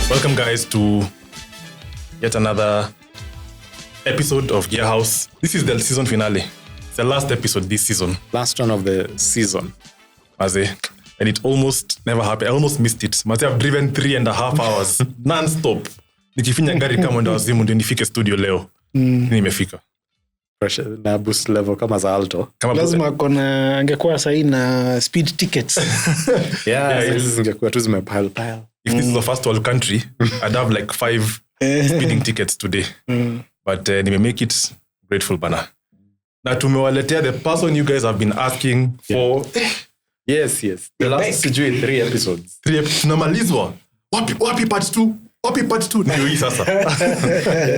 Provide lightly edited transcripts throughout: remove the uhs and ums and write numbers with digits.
Welcome, guys, to yet another episode of Gearhaus. This is the season finale. It's the last episode this season. Last one of the season. And it almost never happened. I almost missed it. I've driven 3.5 hours non-stop. Nikifinya gari kama ndo wazimu ndio nifike studio leo. Nimefika. Pressure na boost level kama za Alto. Lazima kona angekuwa sahi na speed tickets. Hizi zingekuwa tu zimepile. If this is the first world country, I'd have like 5 speeding tickets today. But nime make it grateful bana. Na tumewaletea the person you guys have been asking for. Yes. The last 3 episodes. 3 episodes. Tunamalizwa. Wapi part 2? Wapi part 2? Ndio hii sasa.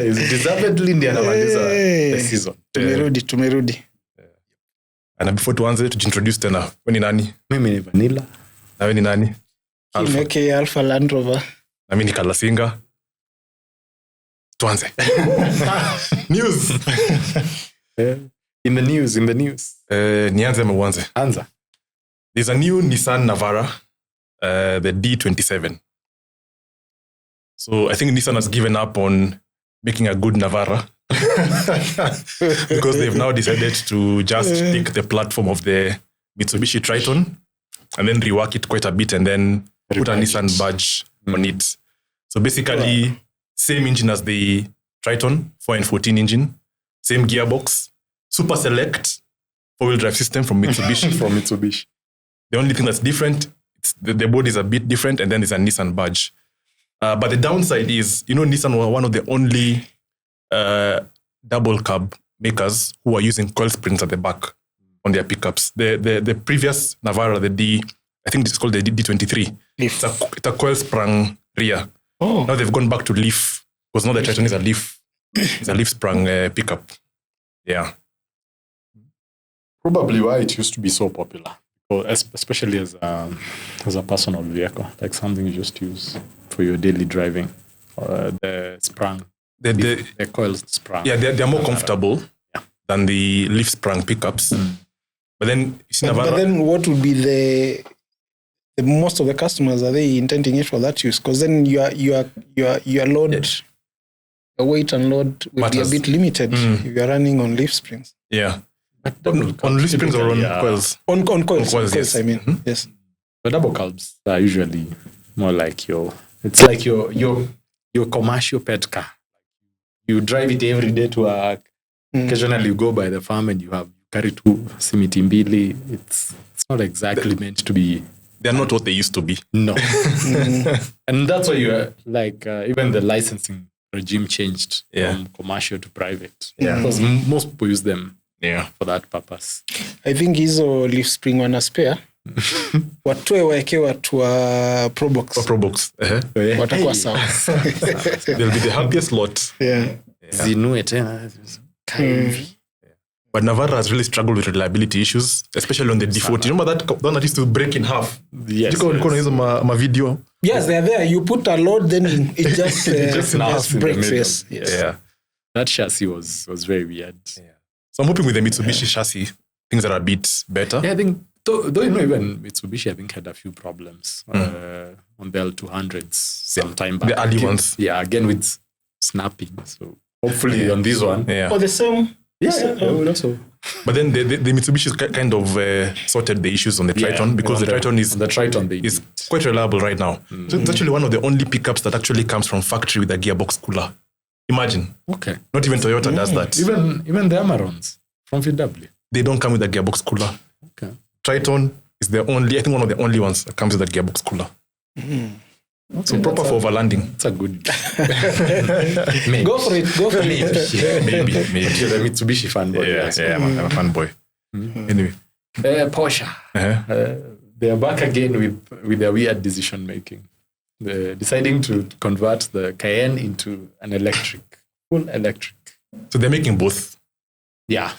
Is deservedly ndio anamaliza the season. Tumerudi. And before tuanze tujiintroduce tena. Wewe ni nani? Mimi ni Vanilla. Na wewe ni nani? Alpha Land Rover. Na mimi ni Kalasinga. Tuanze. News. In the news. Nianze ama uanze? Anza. There's a new Nissan Navara, the D27. So I think Nissan has given up on making a good Navara because they've now decided to just take the platform of the Mitsubishi Triton and then rework it quite a bit and then put a Nissan badge on it. So basically, same engine as the Triton, 4N14 engine, same gearbox, super select 4-wheel drive system from Mitsubishi. The only thing that's different, the body is a bit different, and then there's a Nissan badge. But the downside is, Nissan were one of the only double cab makers who are using coil springs at the back on their pickups. The previous Navara, I think it's called the D23. It's a coil sprung rear. Oh. Now they've gone back to leaf, because now the Triton is a leaf sprung pickup. Yeah. Probably why it used to be so popular. Especially as a personal vehicle, like something you just use for your daily driving. The sprung, the coil sprung. Yeah, they're more comfortable than the leaf sprung pickups. But then, but then what would be the most of the customers, are they intending it for that use? Because then your load, your weight and load will be a bit limited if you're running on leaf springs. Yeah. On leaf springs or on coils? On coils, yes. I mean. Yes. The double cabs are usually more like your commercial pet car. You drive it every day to work. Occasionally you go by the farm and you carry 2 simiti mbili. It's not exactly meant to be. They're not what they used to be. No. And that's why you're like, even the licensing regime changed from commercial to private. Yeah. Because most people use them for that purpose. I think hizo leaf spring wana spare. Watoe waeke watu wa Probox. Watakuwa sawa. They'll be the happiest lot. Zinue tena. But Navara has really struggled with reliability issues, especially on the D40. Remember that one that used to break in half? Yes. My video. Yes, they're there. You put a load, then it just breaks. Yes. Yeah. That chassis was very weird. Yeah. So I'm hoping with the Mitsubishi chassis, things are a bit better. Yeah, I think, though even Mitsubishi, I think, had a few problems on the L200s sometime back. The early ones. Yeah, again with snapping. So hopefully on this one. Yeah. Oh, the same? Also. But then the Mitsubishi kind of sorted the issues on the Triton because the Triton is quite reliable right now. So it's actually one of the only pickups that actually comes from factory with a gearbox cooler. Imagine. Okay. Not even Toyota does that. Even the Amarons from VW. They don't come with a gearbox cooler. Okay. Triton is one of the only ones that comes with a gearbox cooler. Okay, so proper for overlanding. It's a good. Go for it. Maybe. You're a Mitsubishi fanboy. Yeah, I'm a fanboy. Anyway. Porsche. They are back again with their weird decision making. They're deciding to convert the Cayenne into an full electric. So they're making both. Yeah,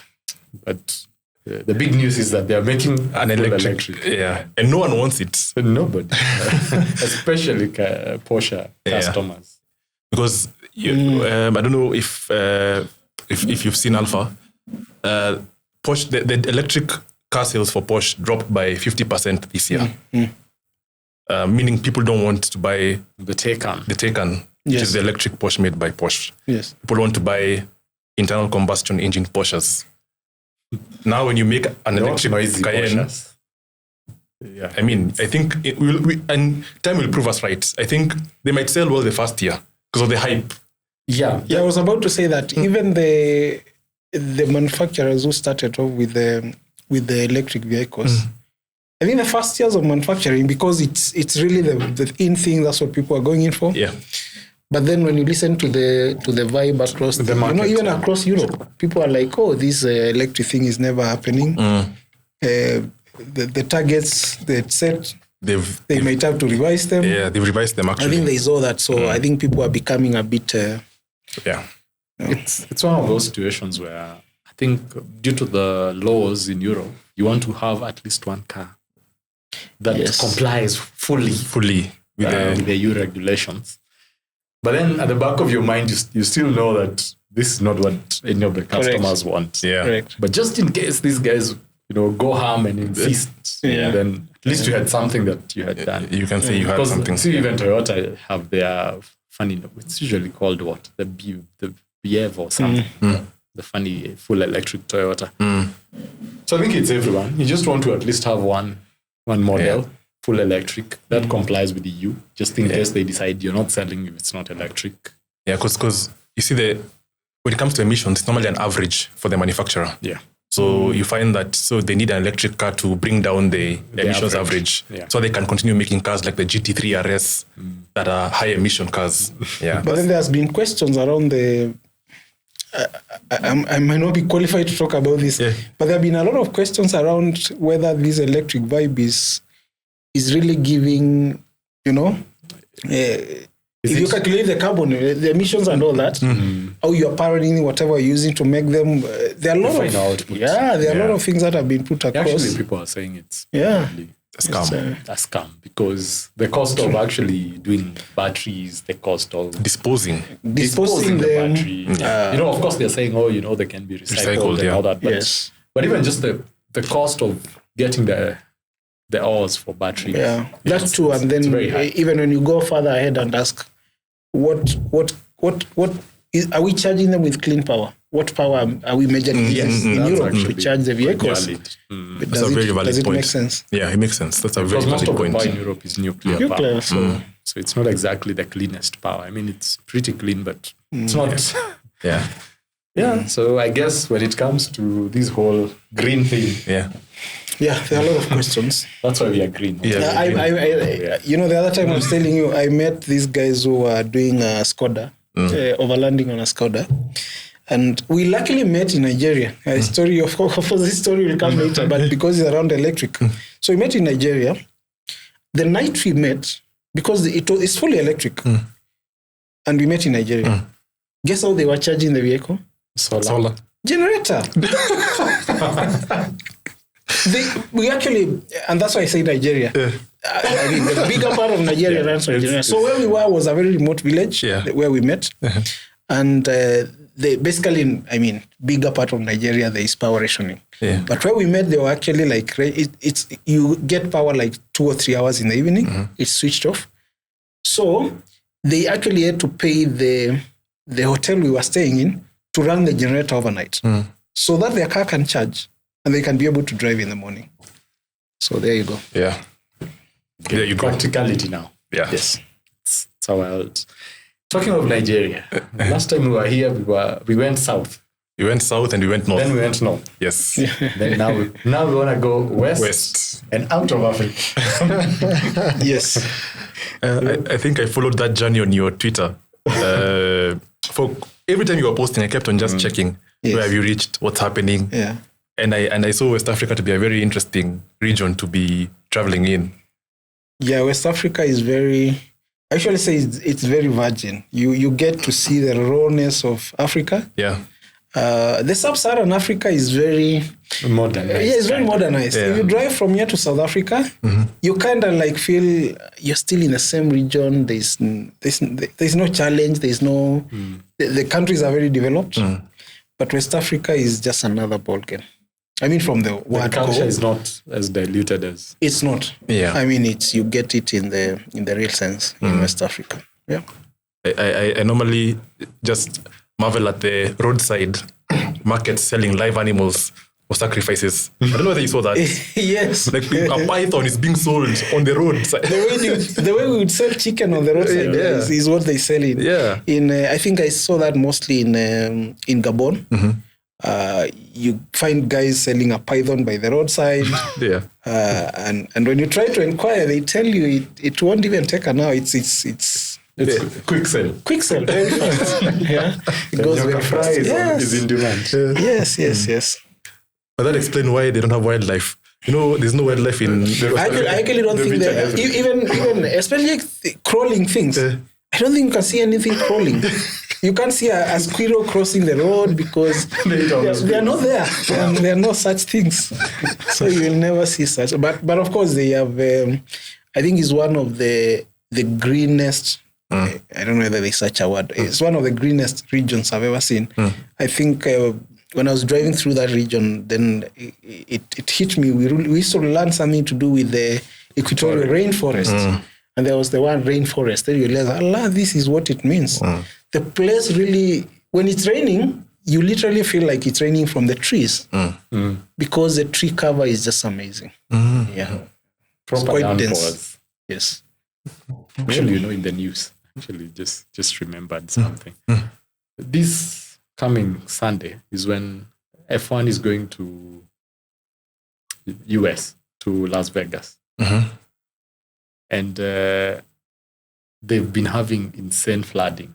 but the big news is that they're making an electric. Yeah, and no one wants it. Nobody, especially Porsche customers. Because I don't know if you've seen Alpha. Porsche, the electric car sales for Porsche dropped by 50% this year. meaning people don't want to buy The Taycan. which is the electric Porsche made by Porsche. Yes. People want to buy internal combustion engine Porsches. Now, when you make an electric Cayenne, Yeah. I mean, I think and time will prove us right. I think they might sell well the first year because of the hype. Yeah. I was about to say that even the manufacturers who started off with the electric vehicles, I think the first years of manufacturing, because it's really the in thing, that's what people are going in for. Yeah. But then when you listen to the vibe across the market, even across Europe, people are like, oh, this electric thing is never happening. The targets they'd set, they might have to revise them. Yeah, they've revised them actually. I think they saw that, so I think people are becoming a bit. It's one of those situations where I think due to the laws in Europe, you want to have at least one car that complies fully with the EU regulations. But then at the back of your mind, you still know that this is not what any of the customers want. Yeah. Correct. But just in case these guys, go harm and insist, then at least you had something that you had done. You can say you had something. See, even Toyota have their funny, it's usually called what? The BEV or something. The funny full electric Toyota. So I think it's everyone. You just want to at least have one model, full electric, that complies with the EU, just in case they decide you're not selling if it's not electric. Yeah, because you see, when it comes to emissions, it's normally an average for the manufacturer. Yeah. So you find that they need an electric car to bring down the emissions average. Yeah. So they can continue making cars like the GT3 RS that are high emission cars. Yeah. But then there's been questions around the. I might not be qualified to talk about this, but there have been a lot of questions around whether this electric vibe is really giving, if you calculate the carbon, the emissions and all that, how you are powering whatever you're using to make them, there are a lot of a lot of things that have been put across. Actually, people are saying it's a scam. A scam because the cost of actually doing batteries, the cost of disposing the battery. Of course, they're saying, they can be recycled and all that. But, but even just the cost of getting the ores for batteries. Yeah, that's true. And then even when you go further ahead and ask, what are we charging them with clean power? What power are we measuring in Europe to charge the vehicles? That's a very valid point. Does it make sense? Yeah, it makes sense. That's a very valid point. Most of the power in Europe is nuclear power. So it's not exactly the cleanest power. I mean, it's pretty clean, but it's not. Yeah. So I guess when it comes to this whole green thing, there are a lot of questions. That's why we are green. The other time I was telling you, I met these guys who were doing a Skoda, overlanding on a Skoda. And we luckily met in Nigeria. A story, of course, this story will come later, but because it's around electric. So we met in Nigeria. The night we met, because it's fully electric, and we met in Nigeria. Guess how they were charging the vehicle? Solar. Generator. We actually, and that's why I say Nigeria. I mean, the bigger part of Nigeria runs on generator. So where we were was a very remote village where we met. And they basically, bigger part of Nigeria, there is power rationing. But where we met, they were actually like, you get power like 2 or 3 hours in the evening. It's switched off. So they actually had to pay the hotel we were staying in to run the generator overnight so that their car can charge and they can be able to drive in the morning. So there you go. Yeah. There you go. Practicality now. Yeah. Yes. It's how else. Talking of Nigeria, last time we were here, we went south. We went south and we went north. Then we went north. Yes. Then now we want to go west and out of Africa. Yes. I think I followed that journey on your Twitter. For every time you were posting, I kept on just checking where have you reached, what's happening. Yeah. And I saw West Africa to be a very interesting region to be traveling in. Yeah, West Africa is I actually say it's very virgin. You get to see the rawness of Africa. Yeah. The sub-Saharan Africa is very modernized. Yeah, it's very modernized. Yeah. If you drive from here to South Africa, you kind of like feel you're still in the same region. There's no challenge. There's no the countries are very developed, but West Africa is just another ballgame. I mean, from the The word culture go, is not as diluted as. it's not. Yeah. I mean, you get it in the real sense in West Africa. Yeah. I normally just marvel at the roadside markets selling live animals for sacrifices. I don't know whether you saw that. Yes. Like a python is being sold on the roadside. The way we would sell chicken on the roadside is what they sell in. Yeah. I think I saw that mostly in Gabon. You find guys selling a python by the roadside. Yeah. And when you try to inquire, they tell you it won't even take an hour. It's Quick sell. quick sell, very fast. Yeah. It goes very fast. Is in demand. Yes. But that explains why they don't have wildlife. You know, there's no wildlife in. I actually don't think that even especially crawling things. I don't think you can see anything crawling. You can't see a squirrel crossing the road because they are not there. There are no such things. So you will never see such. But of course they have. I think it's one of the greenest. I don't know whether there's such a word. It's one of the greenest regions I've ever seen. I think when I was driving through that region, then it hit me. We used to learn something to do with the equatorial rainforest. And there was the one rainforest. Then you realize, Allah, this is what it means. The place really, when it's raining, you literally feel like it's raining from the trees because the tree cover is just amazing. Yeah. Proper quite downpours. dense. Yes. Actually, in the news. Actually, just remembered something. This coming Sunday is when F1 is going to US, to Las Vegas. And they've been having insane flooding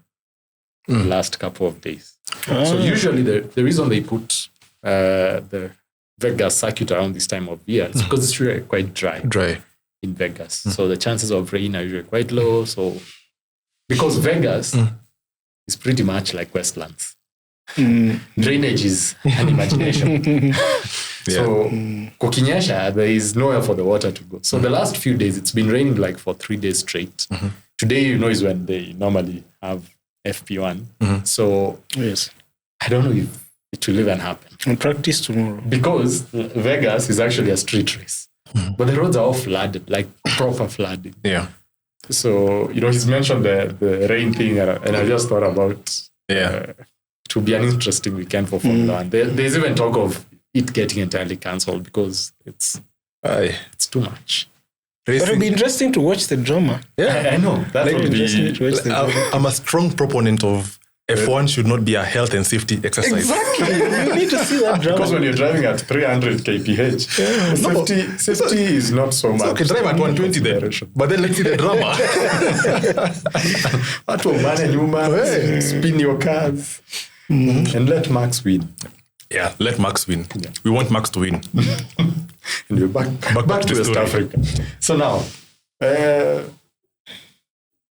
the last couple of days. So usually the reason they put the Vegas circuit around this time of year is because it's really quite dry in Vegas. So the chances of rain are usually quite low. So because Vegas is pretty much like Westlands. Drainage is an imagination. So kukinyesha, there is nowhere for the water to go. So the last few days, it's been raining like for 3 days straight. Today, is when they normally have FP1. So Yes. I don't know if it will even happen. And practice tomorrow. Because Vegas is actually a street race. But the roads are all flooded, like proper flooding. Yeah. So, he's mentioned the rain thing, and I just thought about it will be an interesting weekend for Formula 1. There's even talk of it getting entirely cancelled because it's too much. But it'll be interesting to watch the drama. Yeah, I know. That would be. I'm a strong proponent of F1 should not be a health and safety exercise. Exactly. You need to see that drama. Because when you're driving at 300 kph, safety is not so much. Okay, drive at 120 there. But then let's see the drama. Spin your cars and let Max win. Yeah, let Max win. Yeah. We want Max to win. And we're back to West Africa. So now,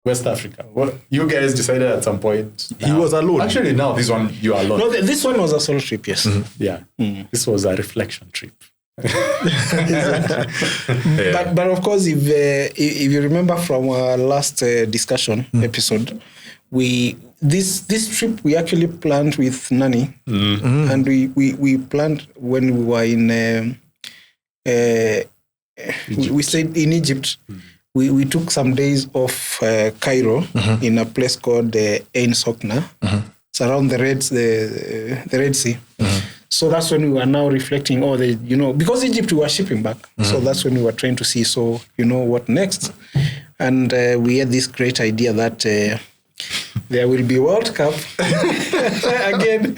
West Africa. Well, you guys decided at some point. He was alone. Actually, now this one, you are alone. No, this one was a solo trip, yes. Yeah. This was a reflection trip. But of course, if you remember from our last discussion episode, this trip we actually planned with Nani, and we planned when we were in we stayed in Egypt. We took some days off Cairo in a place called Ain Sokna. It's around the Red Sea. So that's when we were now reflecting, because Egypt we were shipping back. So that's when we were trying to see, what next? And we had this great idea that there will be World Cup. Again,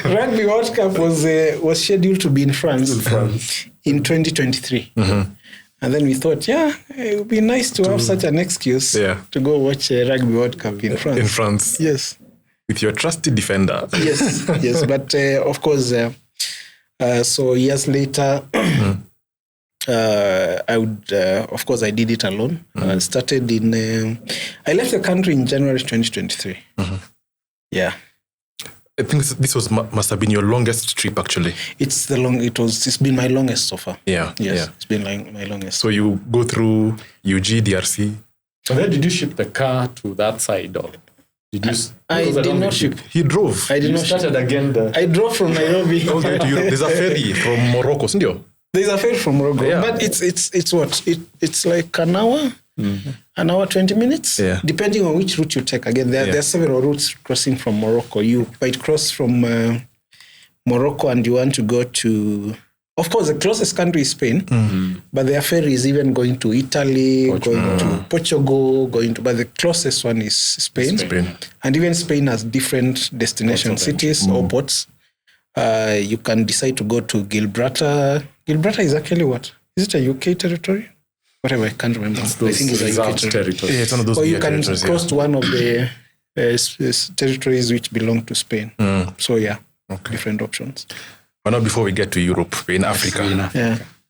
Rugby World Cup was scheduled to be in France in 2023. And then we thought, it would be nice to have such an excuse to go watch Rugby World Cup in France. In France. Yes. With your trusted defender. Yes. But of course, so years later, I did it alone. Started I left the country in January 2023. Yeah. I think this must have been your longest trip, actually. It's been my longest so far. Yeah. Yes, Yeah. it's been my longest. So you go through UG, DRC. So where did you ship the car to that side of? Did you? I did not ship. He drove. I did You not ship. started again. I drove from Nairobi. All the way to Europe. There's a ferry from Morocco, isn't there? There's a ferry from Morocco, Yeah. but it's what? It's like an hour, an hour 20 minutes, depending on which route you take. Again, there are several routes crossing from Morocco. You might cross from Morocco and you want to go to. Of course, the closest country is Spain, but there are ferries even going to Italy, going to Portugal, but the closest one is Spain. And even Spain has different destination cities or ports. You can decide to go to Gibraltar. Gibraltar is actually what? Is it a UK territory? Whatever, I can't remember. I think it's a UK territory. Yeah, it's one of those. Or you can cross to one of the territories which belong to Spain. So different options. But not before we get to Europe, we're in Africa.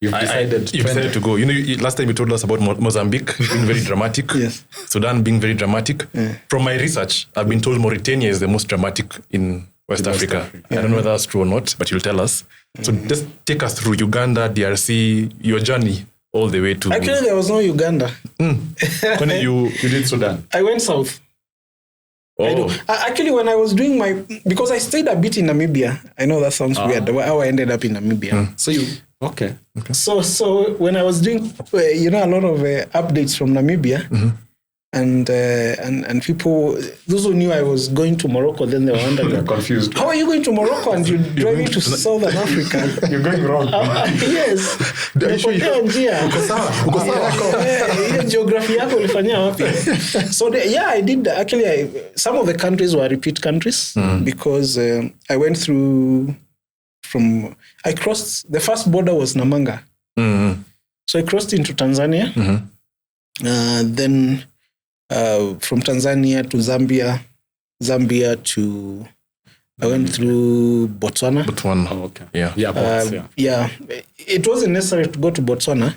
You've decided to go. Last time you told us about Mozambique being very dramatic. Yes. Sudan being very dramatic. From my research, I've been told Mauritania is the most dramatic in West Africa. I don't know whether that's true or not, but you'll tell us. So just take us through Uganda, DRC, your journey all the way to... Actually, there was no Uganda. When you did Sudan? I went south. Actually, when I was doing because I stayed a bit in Namibia. I know that sounds weird, how I ended up in Namibia. So you... Okay. So when I was doing, a lot of updates from Namibia, and people, those who knew I was going to Morocco, then they were wondering, confused. How are you going to Morocco and you're driving to Southern Africa? You're going wrong. Yes. Geography yako ulifanyia wapi? So I did. Actually, some of the countries were repeat countries because I went through I crossed, the first border was Namanga. So I crossed into Tanzania. Then from Tanzania to Zambia to, I went through Botswana. Oh, okay. Yeah. It wasn't necessary to go to Botswana,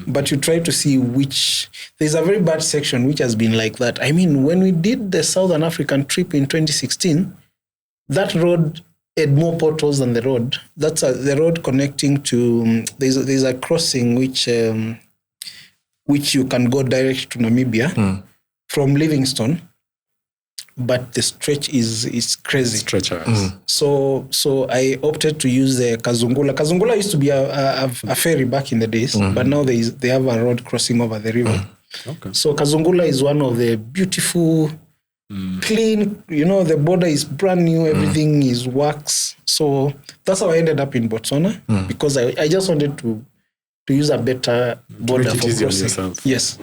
but you try to see there's a very bad section which has been like that. I mean, when we did the Southern African trip in 2016, that road had more potholes than the road. That's the road connecting to, there's a crossing which you can go direct to Namibia from Livingstone, but the stretch is crazy. So I opted to use the Kazungula. Kazungula used to be a ferry back in the days, but now they have a road crossing over the river. Okay. So Kazungula is one of the beautiful, clean, the border is brand new, everything is wax. So that's how I ended up in Botswana, because I just wanted to use a better border for crossing. Yes.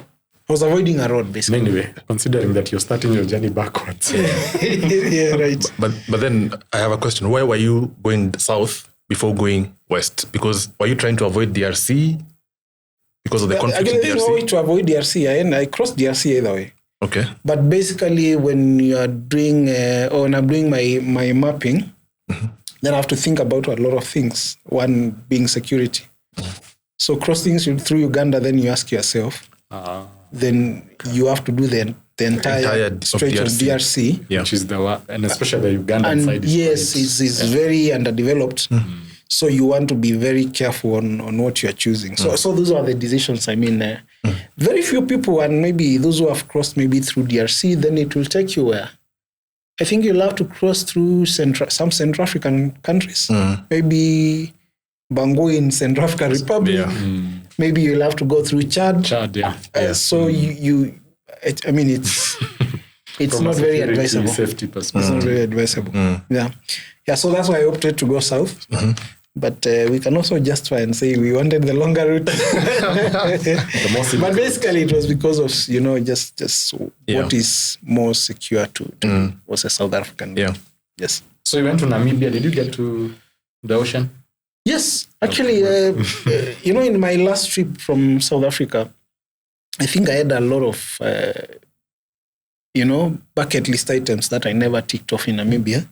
I was avoiding a road, basically. Anyway, considering that you're starting your journey backwards. Yeah, right. But then I have a question. Why were you going south before going west? Because were you trying to avoid DRC? Because of the conflict in DRC? There's no way to avoid DRC. I crossed DRC either way. Okay. But basically, when you are doing, when I'm doing my mapping, then I have to think about a lot of things. One being security. So crossing through Uganda, then you ask yourself, then you have to do the entire stretch of DRC. Which is the one, and especially the Ugandan side. Yes, it's very underdeveloped. So you want to be very careful on what you are choosing. So those are the decisions. I mean, very few people, and maybe those who have crossed maybe through DRC, then it will take you where? I think you'll have to cross through some Central African countries. Maybe Bangui in Central African Republic. Maybe you'll have to go through Chad. So I mean, it's not very advisable. Safety perspective. It's not very advisable. Yeah. So that's why I opted to go south. But we can also just try and say we wanted the longer route. But basically, it was because of just what is more secure to was a South African. Yeah. Yes. So you went to Namibia. Did you get to the ocean? Yes, actually, in my last trip from South Africa, I think I had a lot of, bucket list items that I never ticked off in Namibia.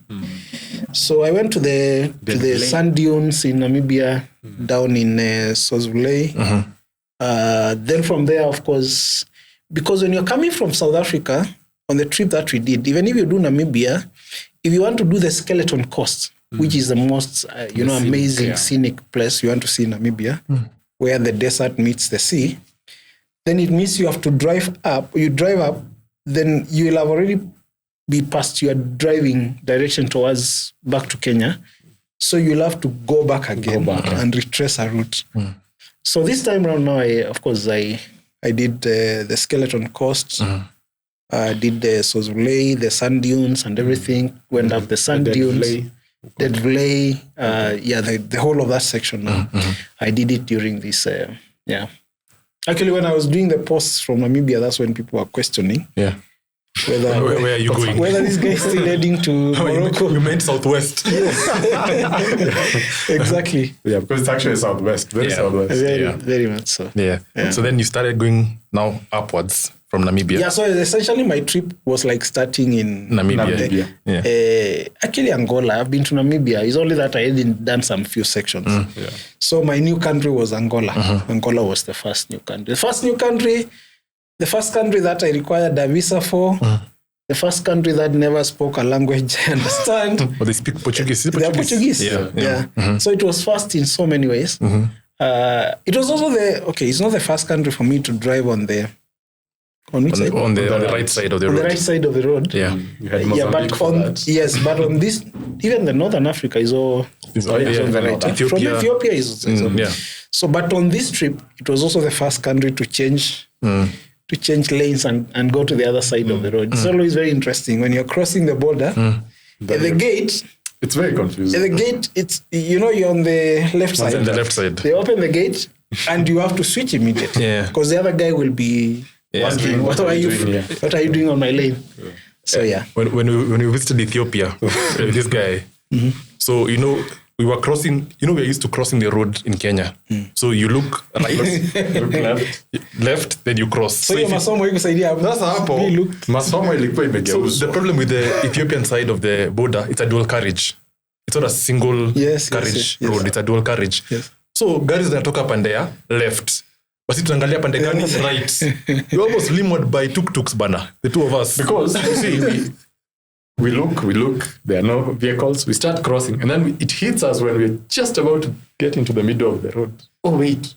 So I went to the sand dunes in Namibia, down in Sosvulei. Then from there, of course, because when you're coming from South Africa on the trip that we did, even if you do Namibia, if you want to do the Skeleton Coast, which is the most, amazing scenic place you want to see in Namibia, where the desert meets the sea, then it means you have to drive up. You drive up, then you will have already be past your driving direction towards back to Kenya. So you'll have to go back again and retrace a route. So this time around now, I did the Skeleton Coast, did the Sozulei, the sand dunes and everything, went up the sand dunes, Dead Valley, the whole of that section now. I did it during this, Actually, when I was doing the posts from Namibia, that's when people were questioning. Yeah. Where are you going? Whether this guy is still heading to Morocco. You meant southwest. Exactly. Yeah, because it's actually southwest. Very southwest. Very much so. Yeah. So then you started going now upwards from Namibia. Yeah, so essentially my trip was like starting in Namibia. Actually, Angola. I've been to Namibia. It's only that I hadn't done some few sections. So my new country was Angola. Angola was the first new country. The first country that I required a visa for. The first country that never spoke a language I understand. But they speak Portuguese. They are Portuguese. Yeah. So it was fast in so many ways. It was also it's not the first country for me to drive on the right side of the road. On the right side of the road. Yeah. You had Mozambique for that. But on this, even the Northern Africa is all on the right. Ethiopia. From Ethiopia is So, but on this trip, it was also the first country to change lanes and go to the other side of the road. It's always very interesting when you're crossing the border. At the gate, it's very confusing. At the gate, it's you're on the left side. On the left side. They open the gate and you have to switch immediately. Because the other guy will be wondering, what are you doing on my lane? So When we visited Ethiopia with this guy, so we were crossing, we're used to crossing the road in Kenya. So you look right, look left, then you cross. So you masomo yuko saidia hapo. Sasa hapo masomo ilikuwa imegeuzwa. So the problem with the Ethiopian side of the border, it's a dual carriage. It's not a single carriage road, it's a dual carriage. So garis zinatoka pande left. Basi tunaangalia pande gani right. We almost limewed by tuk-tuks bana, the two of us. Because you see, we look, there are no vehicles, we start crossing, and then it hits us when we're just about to get into the middle of the road. Oh, wait.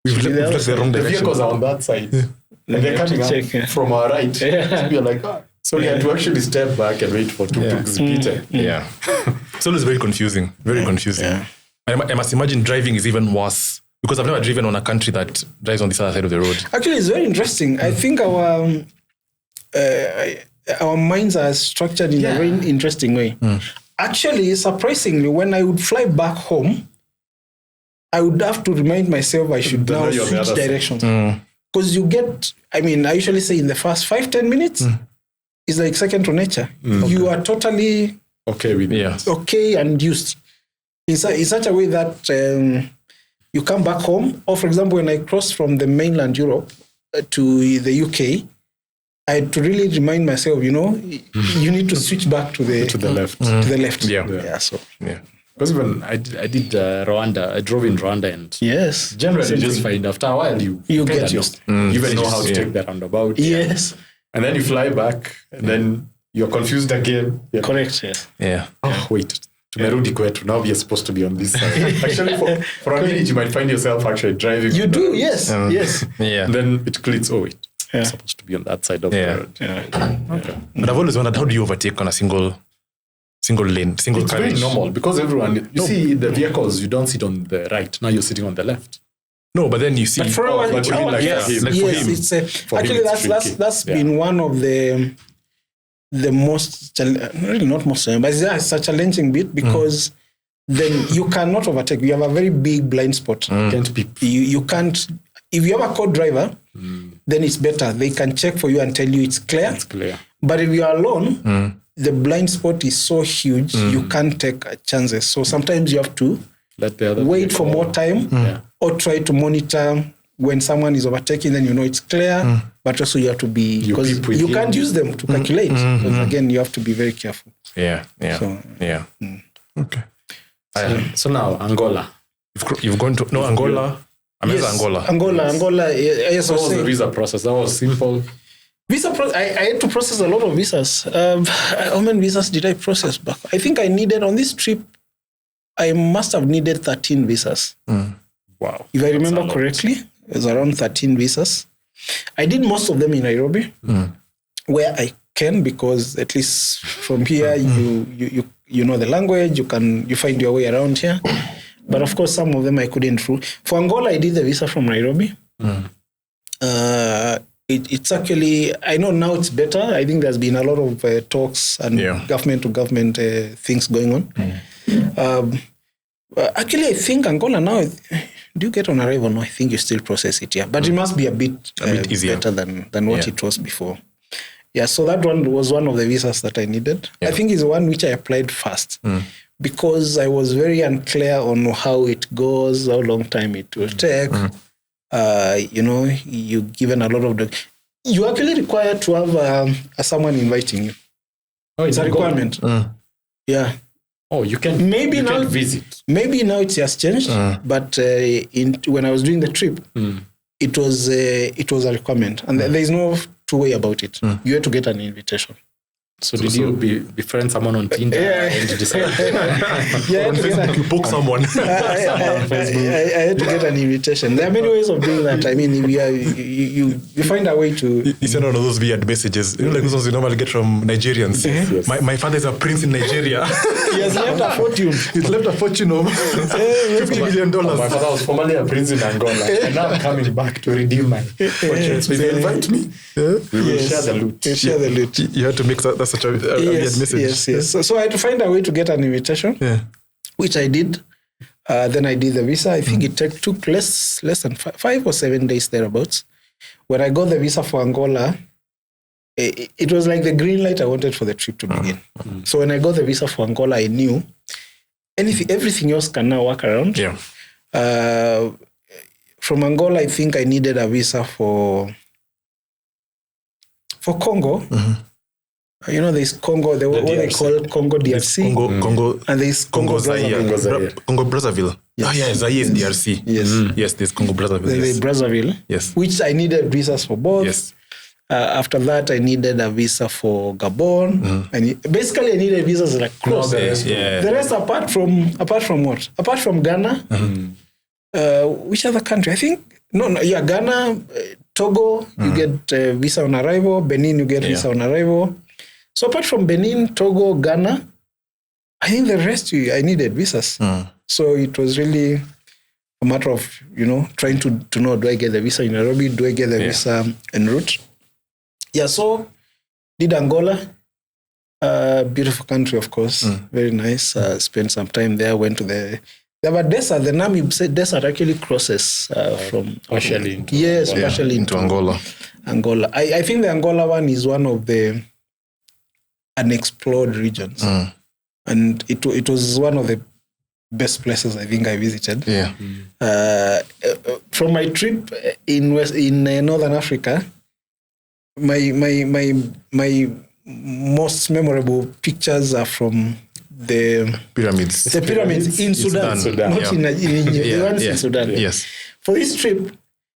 We've left the wrong direction. The vehicles are on that side. And they're coming up from our right. So we're like, So we had to actually step back and wait for tuk-tuks to get Yeah. So it's very confusing. Very confusing. Yeah. I must imagine driving is even worse. Because I've never driven on a country that drives on this other side of the road. Actually, it's very interesting. I think our minds are structured in a very interesting way. Actually, surprisingly, when I would fly back home, I would have to remind myself I should now switch directions. Because I usually say in the first 5-10 minutes, it's like second to nature. You are totally okay with it. Okay and used. In such a way that you come back home, or for example, when I crossed from the mainland Europe to the UK, I had to really remind myself, you need to switch back to the left. To the left. Yeah. Because even I did Rwanda, I drove in Rwanda, and generally you just find after a while you get used. You even know how to take the roundabout. Yes. And then you fly back, and then you're confused again. Yeah. Correct, yes. Yeah. Oh, wait. Tumerudi kwetu. Now we are supposed to be on this side. Actually, for a minute, you might find yourself actually driving. You do, yes. Yes. Yeah. And then it clicks, oh, wait. I'm supposed to be on that side of the road. Okay. But I've always wondered, how do you overtake on a single lane, single it's carriage? It's very normal because everyone, see the vehicles, you don't sit on the right. Now you're sitting on the left. No, but then you see. But for him, that's been one of the most, really not most, but it's a challenging bit because then you cannot overtake. You have a very big blind spot. You can't. If you have a co-driver, then it's better. They can check for you and tell you it's clear. It's clear. But if you are alone, the blind spot is so huge, you can't take chances. So sometimes you have to wait for more time or try to monitor when someone is overtaking, then it's clear. But also you have to be, because you can't use them to calculate. Because again, you have to be very careful. Yeah. Okay. So now, Angola. You've gone to, Angola. Angola. Yes, what was the visa process? That was simple. Visa process. I had to process a lot of visas. How many visas did I process back? I think I needed, on this trip, I must have needed 13 visas. Wow. If I remember correctly, it was around 13 visas. I did most of them in Nairobi, where I can, because at least from here you know the language, you find your way around here. But of course, some of them I couldn't through. For Angola, I did the visa from Nairobi. It's actually, I know now it's better. I think there's been a lot of talks and government to government things going on. Actually, I think Angola now, do you get on arrival? No, I think you still process it, but it must be a bit easier, better than what it was before. Yeah, so that one was one of the visas that I needed. I think it's one which I applied first because I was very unclear on how it goes, how long time it will take. You're given a lot of... You actually require to have someone inviting you. Oh, it's a requirement. Yeah. Oh, you can visit. Maybe now it has changed, but when I was doing the trip, it was a requirement, and there is no two way about it. You had to get an invitation. So did you befriend someone on Tinder and decide? On Facebook, you book someone. I had to get an invitation. There are many ways of doing that. I mean, you find a way to... You send one of those weird messages. You know, like those ones you normally get from Nigerians. Yes. My father is a prince in Nigeria. He has left a fortune. He's left a fortune of $50 million. My father was formerly a prince in Angola. And now I'm coming back to redeem my fortune. So if you invite me, we will share the loot. Share the loot. You had to make that such a weird message. Yes. So I had to find a way to get an invitation, which I did. Then I did the visa. I think it took less than 5 or 7 days thereabouts. When I got the visa for Angola, it was like the green light I wanted for the trip to begin. So when I got the visa for Angola, I knew everything else can now work around. From Angola, I think I needed a visa for Congo. You know, there's Congo, what they call Congo DRC. Congo, and there's Congo Zaire. Congo Brazzaville. Yes. Oh, yeah, Zaire is DRC. Yes. Yes, there's Congo Brazzaville. There's Brazzaville. Yes. Which I needed visas for both. Yes. After that, I needed a visa for Gabon. Basically, I needed visas like across the rest. The rest, apart from what? Apart from Ghana. Which other country? I think, Ghana, Togo, you get visa on arrival. Benin, you get visa on arrival. So apart from Benin, Togo, Ghana, I think the rest I needed visas. So it was really a matter of, trying to know, do I get the visa in Nairobi? Do I get the visa en route? Yeah, so did Angola. Beautiful country, of course. Very nice. Spent some time there, went to the desert. The Namib desert actually crosses from... Partially into Angola. Partially into Angola. Angola. I think the Angola one is one of the unexplored regions. And it was one of the best places I think I visited. From my trip in Northern Africa, my most memorable pictures are from the pyramids. The pyramids in Sudan. Not in Sudan. Yes. For this trip,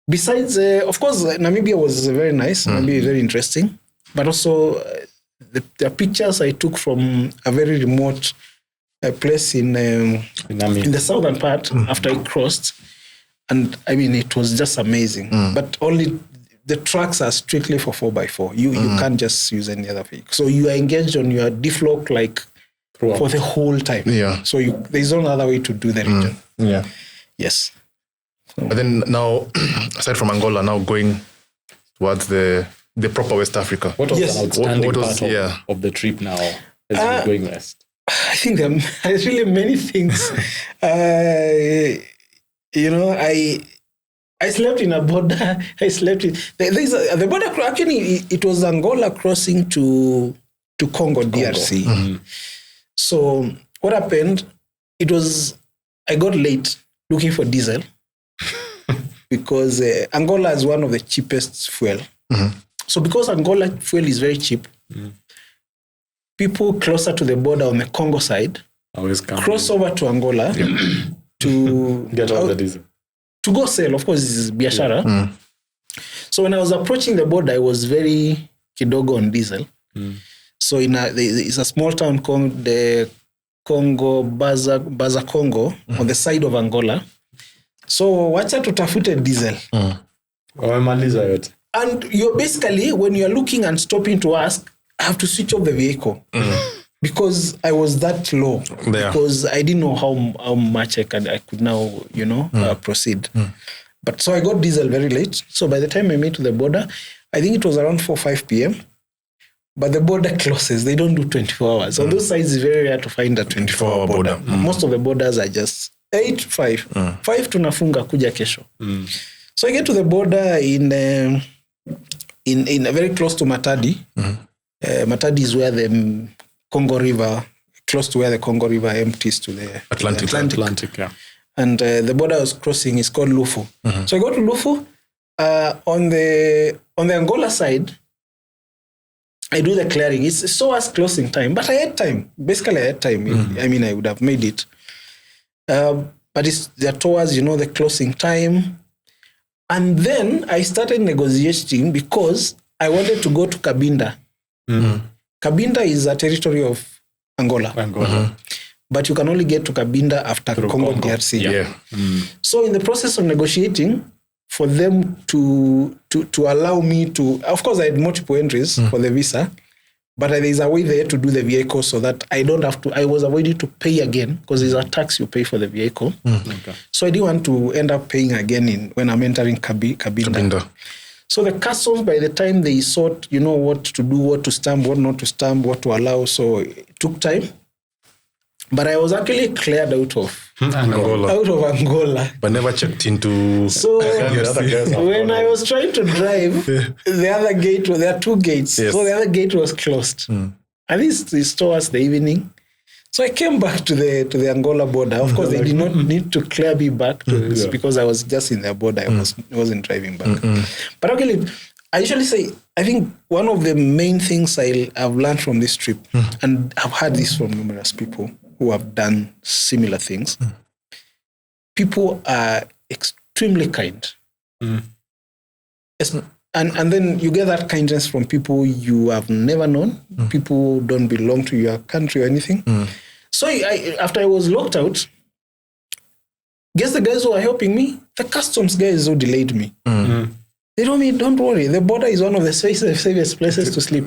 besides, of course, Namibia was very nice, Namibia very interesting, but also the pictures I took from a very remote place in the southern part after I crossed, and I mean it was just amazing. But only the tracks are strictly for 4x4. You can't just use any other vehicle. So you are engaged on your deflock for the whole time. So there's no other way to do the region. Yes. So. But then now, aside from Angola, now going towards the proper West Africa. What was an outstanding part of the trip now as you're going west? I think there are really many things. I slept in a border. The border, actually, it was Angola crossing to Congo DRC. So what happened, I got late looking for diesel because Angola is one of the cheapest fuel. So because Angola fuel is very cheap, people closer to the border on the Congo side cross over to Angola to get all the diesel. To go sell, of course, this is biashara. So when I was approaching the border, I was very kidogo on diesel. So it's a small town called the Baza Congo on the side of Angola. So wacha tutafute diesel. And you're basically, when you're looking and stopping to ask, I have to switch off the vehicle because I was that low. Because I didn't know how much I could now, proceed. But so I got diesel very late. So by the time I made to the border, I think it was around 4-5 p.m. But the border closes. They don't do 24 hours. On those sides, it's very rare to find a 24-hour border. Most of the borders are just 8 to 5. 5 tunafunga kuja kesho. So I get to the border in very close to Matadi. Matadi is where the Congo River, close to where the Congo River empties to the Atlantic. Yeah. And the border I was crossing is called Lufu. So I go to Lufu. On the Angola side, I do the clearing. It's so as closing time, but I had time. Basically, I had time. I mean, I would have made it. But they're towards, the closing time. And then I started negotiating because I wanted to go to Cabinda. Cabinda is a territory of Angola. But you can only get to Cabinda after Congo DRC. Yeah. So in the process of negotiating, for them to allow me to, of course I had multiple entries for the visa, but there's a way there to do the vehicle so that I don't have to, I was avoiding to pay again because there's a tax you pay for the vehicle. Okay. So I didn't want to end up paying again when I'm entering Cabinda. So the customs, by the time they sort, what to do, what to stamp, what not to stamp, what to allow, so it took time. But I was actually cleared out of Angola. But never checked into... So when I was trying to drive, the other gate, there are 2 gates. Yes. So the other gate was closed. At least it's towards the evening. So I came back to the Angola border. Of course, they did not need to clear me back because I was just in their border. I wasn't driving back. But okay, I usually say, I think one of the main things I've learned from this trip, and I've heard this from numerous people who have done similar things, people are extremely kind. And then you get that kindness from people you have never known, people who don't belong to your country or anything. So after I was locked out, guess the guys who are helping me, the customs guys who delayed me. They told me, don't worry, the border is one of the safest places to sleep.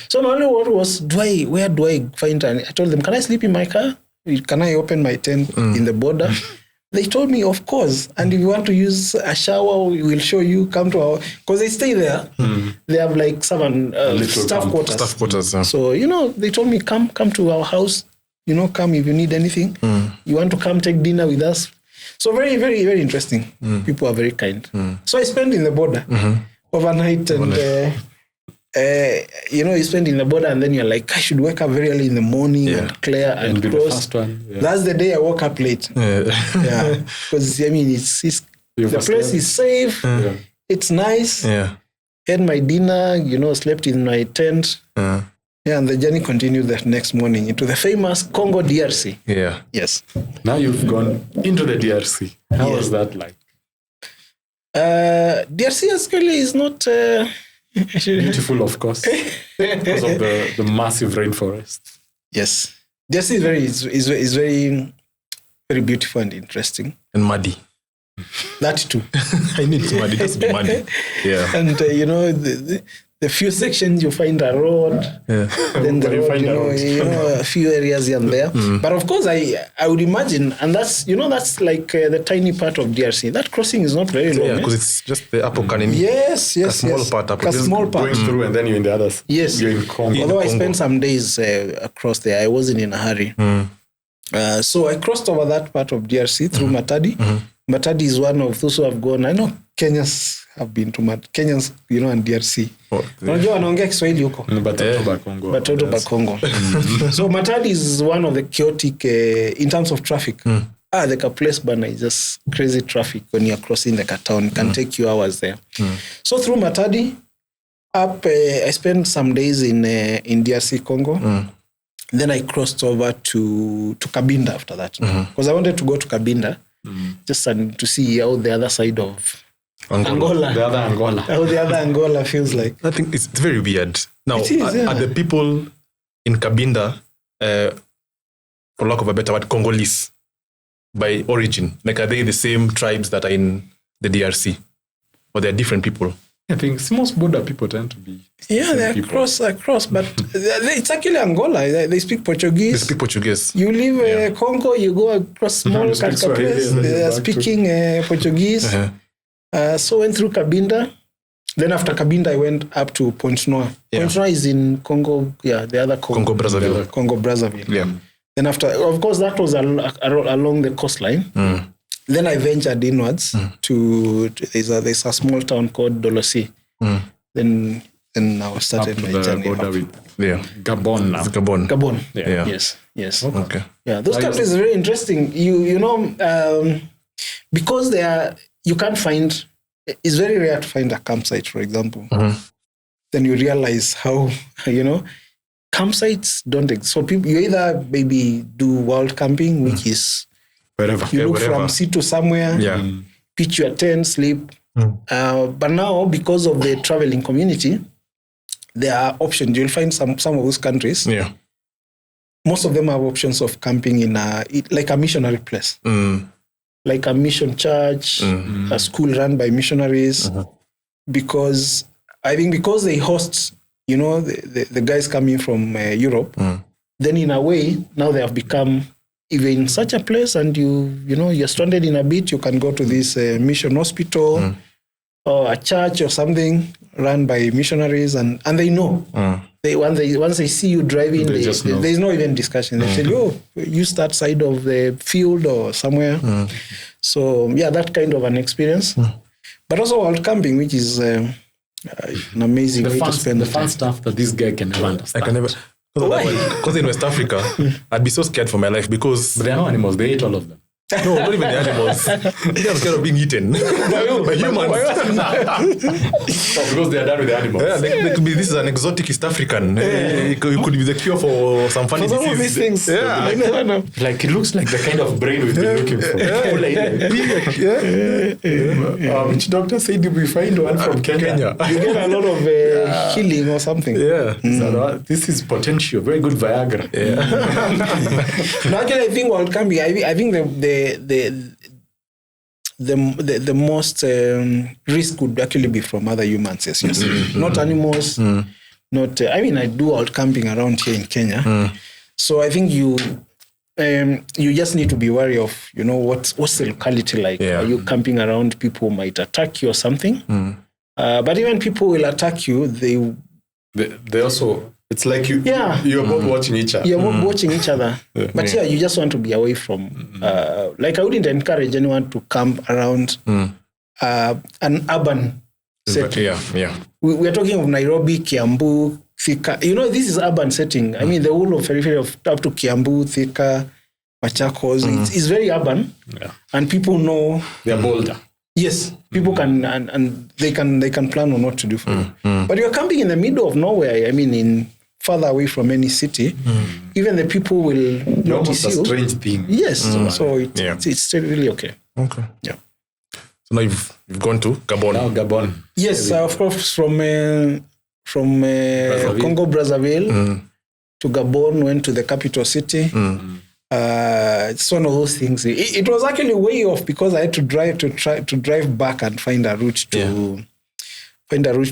So my only word was, where do I find an... I told them, can I sleep in my car? Can I open my tent in the border? They told me, of course. And if you want to use a shower, we will show you, come to our... Because they stay there. They have like staff quarters. Staff quarters, yeah. So, they told me, come to our house. Come if you need anything. You want to come take dinner with us? So very, very, very interesting. People are very kind. So I spent in the border overnight. And, you spend in the border and then you're like, I should wake up very early in the morning and clear and cross. The first one. Yeah. That's the day I woke up late. Because, it's the place is safe. It's nice. Had my dinner, slept in my tent. And the journey continued the next morning into the famous Congo DRC. Yes. Now you've gone into the DRC. How was that like? DRC actually is not... beautiful, of course, because of the massive rainforest. Yes. DRC is very, very beautiful and interesting. And muddy. That too. I need it muddy. It has to be muddy. Yeah. And, the few sections you find a road, then the road, a few areas here and there. But of course, I would imagine, and that's like the tiny part of DRC. That crossing is not very long. Yeah, because it's just the Upper Canini. Yes. A small part. A small part. Going through and then you're in the others. Yes. You're in Congo. Although I spent some days across there, I wasn't in a hurry. So I crossed over that part of DRC through Matadi. Matadi is one of those who have gone. I know Kenyans have been to Kenyans, and DRC. Unajua wanaongea Kiswahili huko. Batoto ba Congo. So Matadi is one of the chaotic in terms of traffic. The place bana is just crazy traffic when you're crossing the town. It can take you hours there. So through Matadi up, I spent some days in DRC Congo. Then I crossed over to Cabinda after that because I wanted to go to Cabinda just to see how the other side of Angola. The other Angola. How the other Angola feels like. I think it's very weird. Now, are the people in Cabinda, for lack of a better word, Congolese by origin? Like, are they the same tribes that are in the DRC? Or they're different people? I think most border people tend to be. they're across, but it's actually Angola. They speak Portuguese. They speak Portuguese. You leave Congo, you go across small place. They are speaking Portuguese. So went through Cabinda. Then after Cabinda, I went up to Pointe-Noire. Pointe-Noire is in Congo. Yeah, the other Congo. Congo Brazzaville. Yeah. Then after, of course, that was along the coastline. Then I ventured inwards to there's a small town called Dolosi. Then I started my journey. Gabon now. Gabon. Yeah. Yes. Okay. Yeah, those countries are very interesting. You know, because they are, you can't find. It's very rare to find a campsite, for example. Then you realize how, campsites don't exist. So people, you either maybe do wild camping, which is wherever. You look from sea to somewhere, pitch your tent, sleep. But now, because of the traveling community, there are options. You'll find some of those countries. Yeah. Most of them have options of camping in like a missionary place. Like a mission church, a school run by missionaries, because they host, the guys coming from Europe, then in a way, now they have become even in such a place, and you're stranded in a bit, you can go to this mission hospital or a church or something run by missionaries, and they know. Once they see you driving, there's no even discussion. They tell you, you start side of the field or somewhere. So that kind of an experience. But also wild camping, which is an amazing way to spend the fun stuff that this guy can never understand. I can never. Because in West Africa, I'd be so scared for my life because... But there are no animals. They eat all of them. No, not even the animals. I'm scared of being eaten by humans. Because they are done with the animals. Yeah, they could be, this is an exotic East African. It could be the cure for some funny disease. Some of these things. Yeah. I never know. Like, it looks like the kind of brain we've been looking for. Which doctor said we find one from Kenya. You get a lot of healing or something. Yeah. So this is potential. Very good Viagra. No, actually, I think wild camping, I think the most risk would actually be from other humans, yes. Not animals, not. I do wild camping around here in Kenya, so I think you just need to be wary of what's the locality like. Are you camping around people who might attack you or something? But even people will attack you, they also. It's like you're both watching each other. You're both watching each other. But you just want to be away from... like, I wouldn't encourage anyone to camp around an urban setting. Yeah. We're talking of Nairobi, Kiambu, Thika. This is urban setting. I mean, the whole of periphery of up to Kiambu, Thika, Machakos, it's very urban. Yeah. And people know... They're bolder. Yes, people can and they can plan on what to do for you. But you're camping in the middle of nowhere. I mean, further away from any city. Even the people will notice you. A strange thing. Yes, so it's still really okay. Okay. Yeah. So now you've gone to Gabon. Now Gabon. Yes, of course, from Congo Brazzaville to Gabon, went to the capital city. It's one of those things. It was actually way off because I had to drive back and find a route to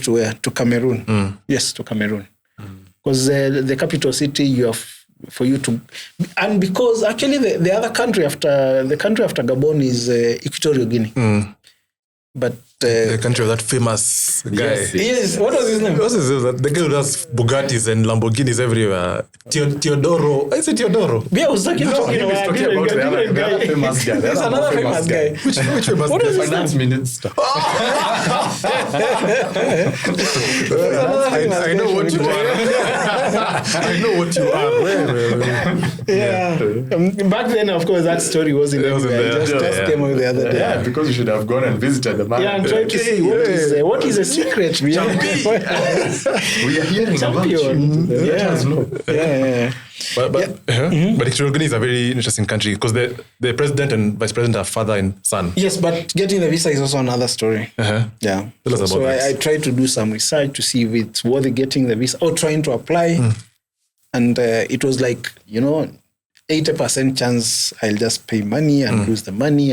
where? To Cameroon. Yes, to Cameroon. Because the capital city, for you to, and because actually the other country after Gabon is Equatorial Guinea. But the country of that famous guy. Yes. What was his name? The guy who does Bugattis and Lamborghinis everywhere. Teodoro. I said Teodoro. Yeah, I was talking about the other famous guy. There's another famous guy. Which famous What guy? is his Finance minister. I know what you are. I know what you are. Yeah. Back then, of course, that story wasn't there. Just came out the other day. Yeah, because you should have gone and visited the man. Yeah, I'm trying to see what is a secret. We are hearing about you. Let us know. Yeah. But Equatorial Guinea is a very interesting country because the president and vice president are father and son. Yes, but getting the visa is also another story. Yeah. Tell us about that. I tried to do some research to see if it's worth getting the visa or trying to apply. And it was like, 80% chance I'll just pay money and lose the money.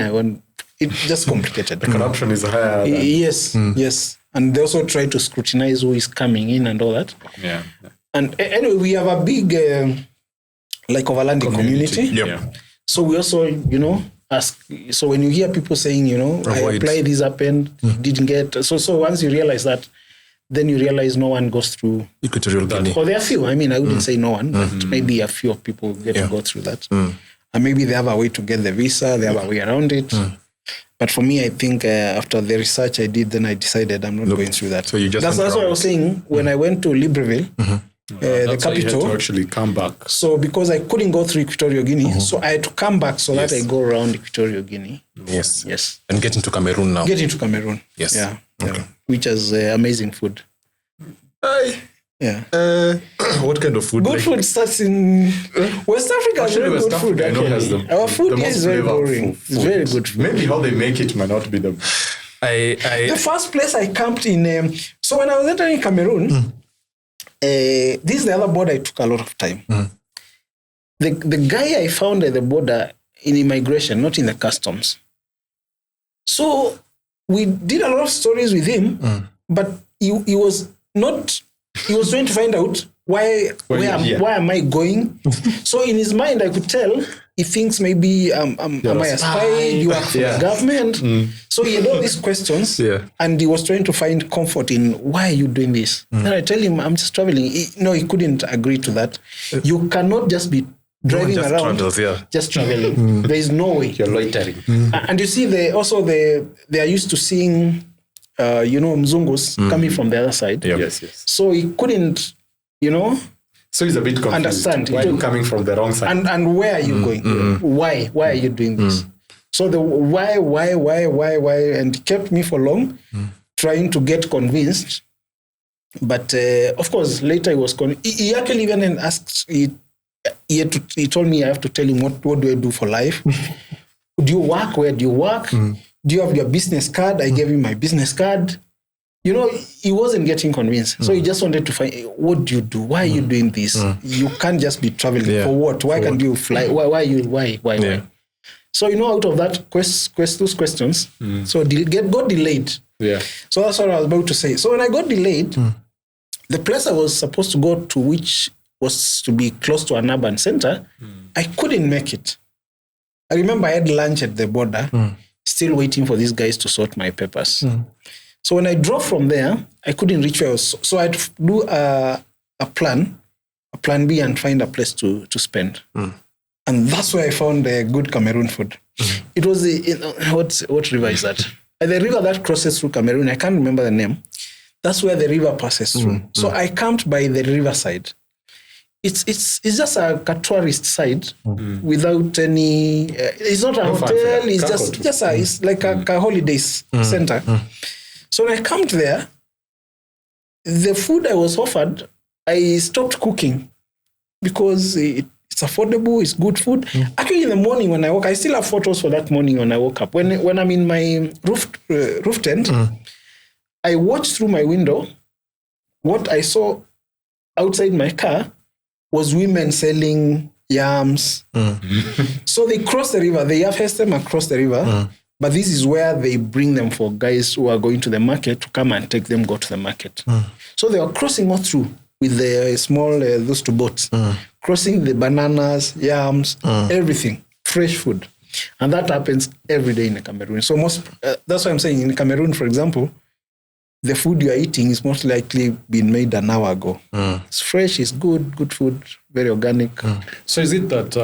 It's just complicated. The corruption is higher. Yes. And they also try to scrutinize who is coming in and all that. Yeah. And anyway, we have a big, overlanding community. Yep. So we also, ask. So when you hear people saying, I applied, this happened, didn't get. So once you realize that, then you realize no one goes through Equatorial Guinea. Or there are few. I mean, I wouldn't say no one, but maybe a few of people get to go through that. And maybe they have a way to get the visa, they have a way around it. But for me, I think after the research I did, then I decided I'm not going through that. So you just that's what I was saying when I went to Libreville, the capital. You had to actually come back. So because I couldn't go through Equatorial Guinea, so I had to come back so that I go around Equatorial Guinea. Yes. And get into Cameroon now. Get into Cameroon. Yes. Yeah. Okay. Which has amazing food. Yeah. What kind of food? Good food starts in West Africa. Actually, Very West good food. Africa, I know, has Our food the is most very flavorful boring. food. It's very good food. Maybe how they make it might not be the... The first place I camped in, so when I was entering Cameroon, this is the other border. It took a lot of time. The guy I found at the border in immigration, not in the customs. So we did a lot of stories with him, but he was not. He was trying to find out where am I going. So in his mind, I could tell he thinks maybe am I a spy? You work for the government. So he had all these questions, and he was trying to find comfort in why are you doing this. And I tell him I'm just traveling. He couldn't agree to that. You cannot just be driving around, just traveling. There is no way. You're loitering. And you see, they are used to seeing, Mzungus coming from the other side. Yes. So he couldn't, So he's a bit confused. Understand. Why are you coming from the wrong side? And where are you going? Why are you doing this? So the why, and it kept me for long trying to get convinced. But of course, later he was he actually even asked. He told me I have to tell him what do I do for life. Do you work? Where do you work? Do you have your business card? I gave him my business card. He wasn't getting convinced. So he just wanted to find, what do you do? Why are you doing this? You can't just be traveling. For what? Why can't you fly? Why? So, out of that, those questions, so got delayed. Yeah. So that's what I was about to say. So when I got delayed, the place I was supposed to go to, which was to be close to an urban center, I couldn't make it. I remember I had lunch at the border, still waiting for these guys to sort my papers. So when I drove from there, I couldn't reach where I was. So I had to do a plan B, and find a place to spend. And that's where I found good Cameroon food. It was what river is that? The river that crosses through Cameroon. I can't remember the name. That's where the river passes through. So I camped by the riverside. It's just a tourist side without any. It's not a hotel. It's it's like a holidays center. So when I camped there, the food I was offered, I stopped cooking because it's affordable. It's good food. Actually, in the morning when I woke, I still have photos for that morning when I woke up. When I'm in my roof tent, I watched through my window. What I saw outside my car was women selling yams. So they cross the river. They harvest them across the river. But this is where they bring them for guys who are going to the market to come and take them, go to the market. So they are crossing all through with the small, those two boats, crossing the bananas, yams, everything, fresh food. And that happens every day in Cameroon. So that's why I'm saying in Cameroon, for example, the food you are eating is most likely been made an hour ago. It's fresh, it's good food, very organic. So is it that,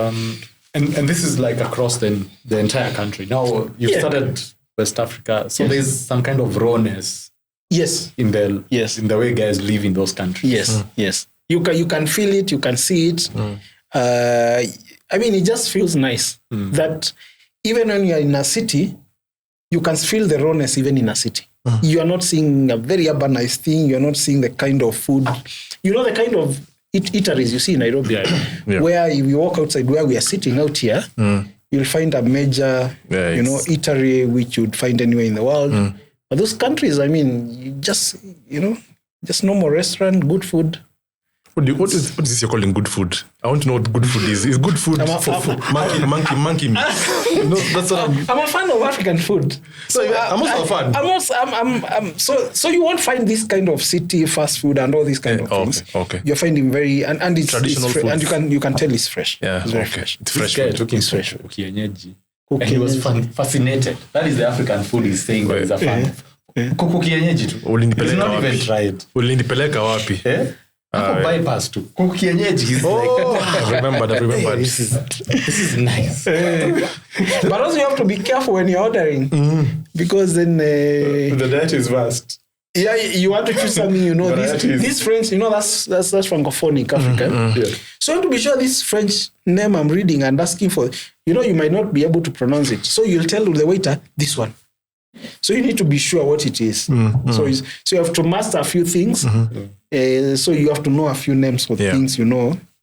and this is like across the entire country. Now you've started West Africa, so there's some kind of rawness. Yes. In the way guys live in those countries. Yes. You can feel it, you can see it. It just feels nice that even when you're in a city, you can feel the rawness even in a city. You are not seeing a very urbanized thing. You're not seeing the kind of food. The kind of eateries you see in Nairobi, where if you walk outside where we are sitting out here, you'll find a major, eatery which you'd find anywhere in the world. But those countries, just normal restaurant, good food. What is this you're calling good food? I want to know what good food is. Is good food for monkey meat? No, that's what I'm a fan of African food. So I'm also a fan. So you won't find this kind of city fast food and all these kind of things. Okay. You're finding very and it's traditional food, and you can tell it's fresh. Yeah, it's very fresh. It's fresh. It's fresh. Kienyeji. And he was fascinated. That is the African food he's saying that he's a fan of. Kuku kienyeji tu. It's not even tried. Ulinipeleka wapi? Bypass tu. Kuku kienyeji. He's I remember. This is nice. But also you have to be careful when you're ordering because then the diet is vast. Yeah, you want to choose something, this French, that's francophonic African. Yeah. So you have to be sure this French name I'm reading and asking for, you might not be able to pronounce it. So you'll tell the waiter, this one. So you need to be sure what it is. So you have to master a few things. So you have to know a few names for the things you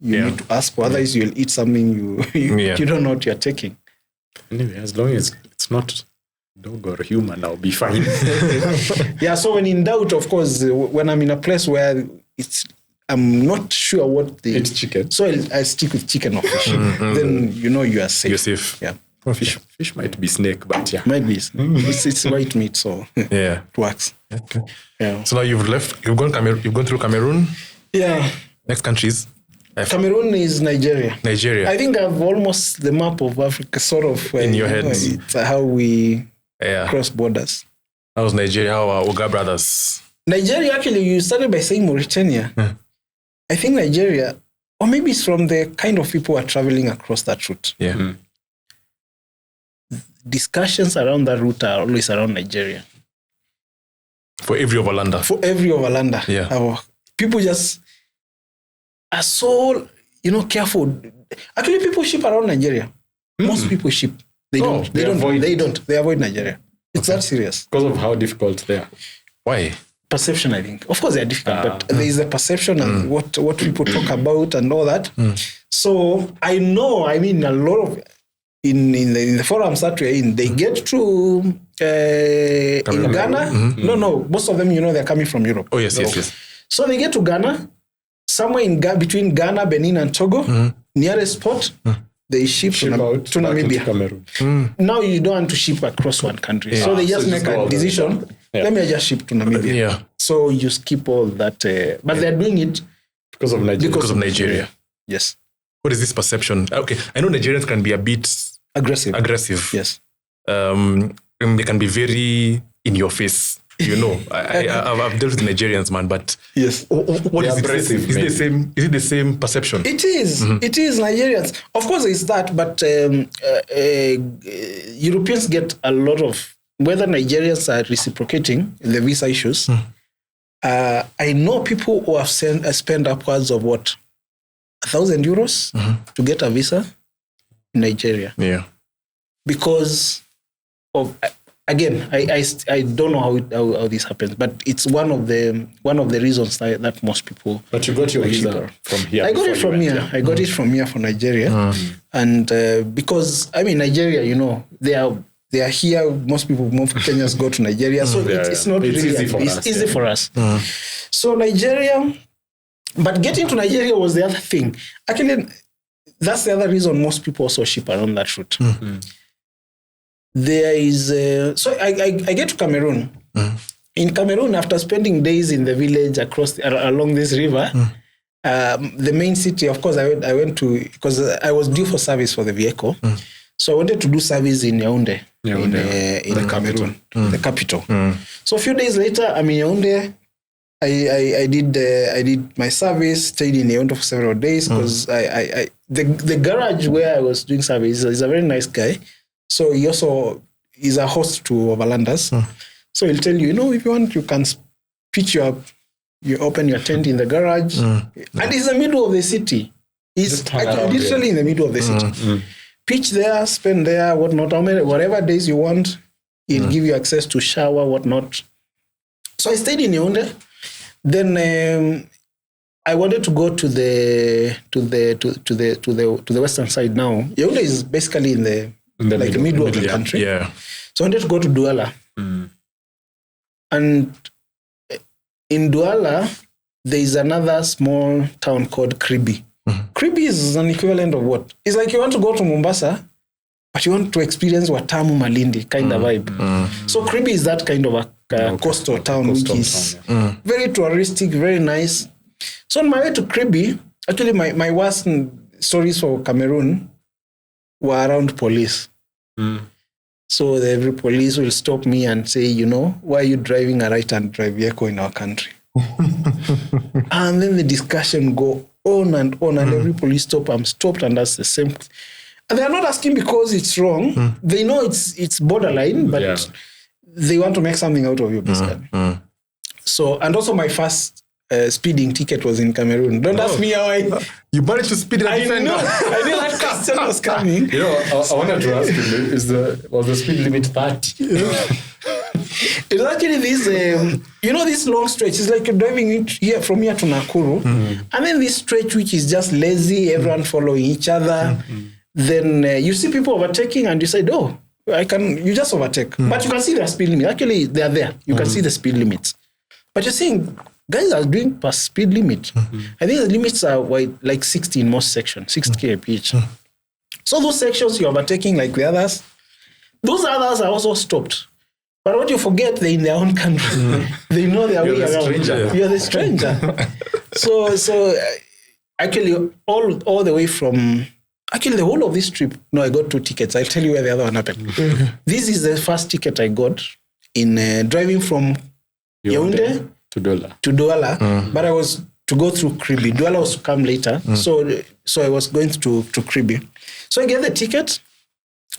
need to ask for. Otherwise you'll eat something you don't know what you're taking. Anyway, as long as it's not dog or human, I'll be fine. Yeah, so when in doubt, of course, when I'm in a place where I'm not sure what it's chicken. So I stick with chicken or fish. Then you are safe. You're safe. Yeah. Fish might be snake, but yeah. Might be. It's white meat, so it works. Okay. Yeah. So now you've gone through Cameroon. Yeah. Next countries. Cameroon is Nigeria. I think I've almost the map of Africa sort of in your head. It's how we cross borders. How was Nigeria? How are Oga brothers? Nigeria, actually, you started by saying Mauritania. I think Nigeria, or maybe it's from the kind of people who are traveling across that route. Yeah. Discussions around that route are always around Nigeria. For every overlander. Yeah. People just are so, careful. Actually, people ship around Nigeria. Most people ship. They avoid Nigeria. It's that serious. Because of how difficult they are. Why? Perception, I think. Of course, they are difficult, but there is a perception of what people talk about and all that. So I know, a lot of in the forums that we're in, they get to in Ghana. No, most of them, they're coming from Europe. Oh yes. So they get to Ghana, somewhere between Ghana, Benin, and Togo, nearest port. They ship to Namibia. Cameroon. Now you don't want to ship across one country. So they just make a decision. Let me just ship to Namibia. Yeah. So you skip all that. But they're doing it because of Nigeria. Because of Nigeria. Yes. What is this perception? Okay, I know Nigerians can be a bit aggressive. Yes. They can be very in your face. I've dealt with Nigerians, man, but yes, what is aggressive? Is it the same perception? It is. It is Nigerians. Of course, it's that, but Europeans get a lot of whether Nigerians are reciprocating the visa issues. I know people who have spent upwards of 1,000 euros to get a visa in Nigeria. Yeah, because of. Again, I don't know how this happens, but it's one of the reasons that most people. But you got your visa from here. I got it from here. I got it from here for Nigeria, and because Nigeria, they are here. Most Kenyans go to Nigeria, so it's not really easy for us. So Nigeria, but getting to Nigeria was the other thing. Actually, that's the other reason most people also ship around that route. There is so I get to Cameroon. In Cameroon, after spending days in the village along this river, the main city, of course, I went to because I was due for service for the vehicle, so I wanted to do service in Yaoundé, in Cameroon, the capital. So a few days later, I'm in Yaoundé. I did my service, stayed in Yaoundé for several days because the garage where I was doing service is a very nice guy. So he also is a host to overlanders. So he'll tell you, if you want, you can pitch you open your tent in the garage. And it's the middle of the city. It's literally in the middle of the city. Pitch there, spend there, whatnot. Whatever days you want, he'll give you access to shower, whatnot. So I stayed in Yaoundé. Then I wanted to go to the western side now. Yaoundé is basically in the middle of the country. Yeah. So I wanted to go to Douala. And in Douala, there is another small town called Kribi. Kribi is an equivalent of what? It's like you want to go to Mombasa, but you want to experience Watamu Malindi kind of vibe. So Kribi is that kind of a coastal town, which is very touristic, very nice. So on my way to Kribi, actually my worst stories for Cameroon were around police. So every police will stop me and say, why are you driving a right-hand drive vehicle in our country? And then the discussion go on and every police stop, I'm stopped, and that's the same. And they're not asking because it's wrong. They know it's borderline, but they want to make something out of you, basically. So, and also my first speeding ticket was in Cameroon. Don't ask me how You managed to speed in a Defender. I knew that question was coming. I wanted to ask you, was the speed limit 30? It's actually this, this long stretch. It's like you're driving from here to Nakuru. And then this stretch, which is just lazy, everyone following each other. Then you see people overtaking and you say, you just overtake. But you can see their speed limit. Actually, they're there. You can see the speed limits. But you're saying, guys are doing past speed limit. I think the limits are like 60 in most sections, 60 kph. So those sections you're overtaking like the others, those others are also stopped. But what you forget, they're in their own country. They know their way around. You're the stranger. So actually, all the way from... Actually, the whole of this trip, I got 2 tickets. I'll tell you where the other one happened. This is the first ticket I got in driving from Yaoundé to Douala. But I was to go through Kribi. Douala was to come later. So I was going to Kribi. So I get the ticket.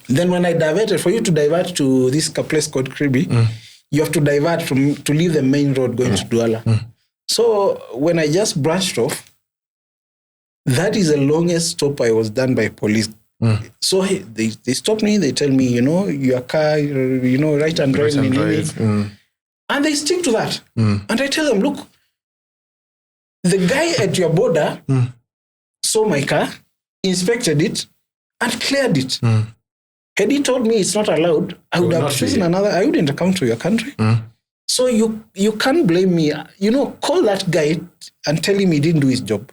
Then when I diverted, for you to divert to this place called Kribi, you have to divert to leave the main road going to Douala. So when I just branched off, that is the longest stop I was done by police. So they stop me, they tell me, your car, right and drive. And they stick to that. And I tell them, look, the guy at your border saw my car, inspected it, and cleared it. Had he told me it's not allowed, I would have chosen another. I wouldn't come to your country. So you can't blame me. Call that guy and tell him he didn't do his job.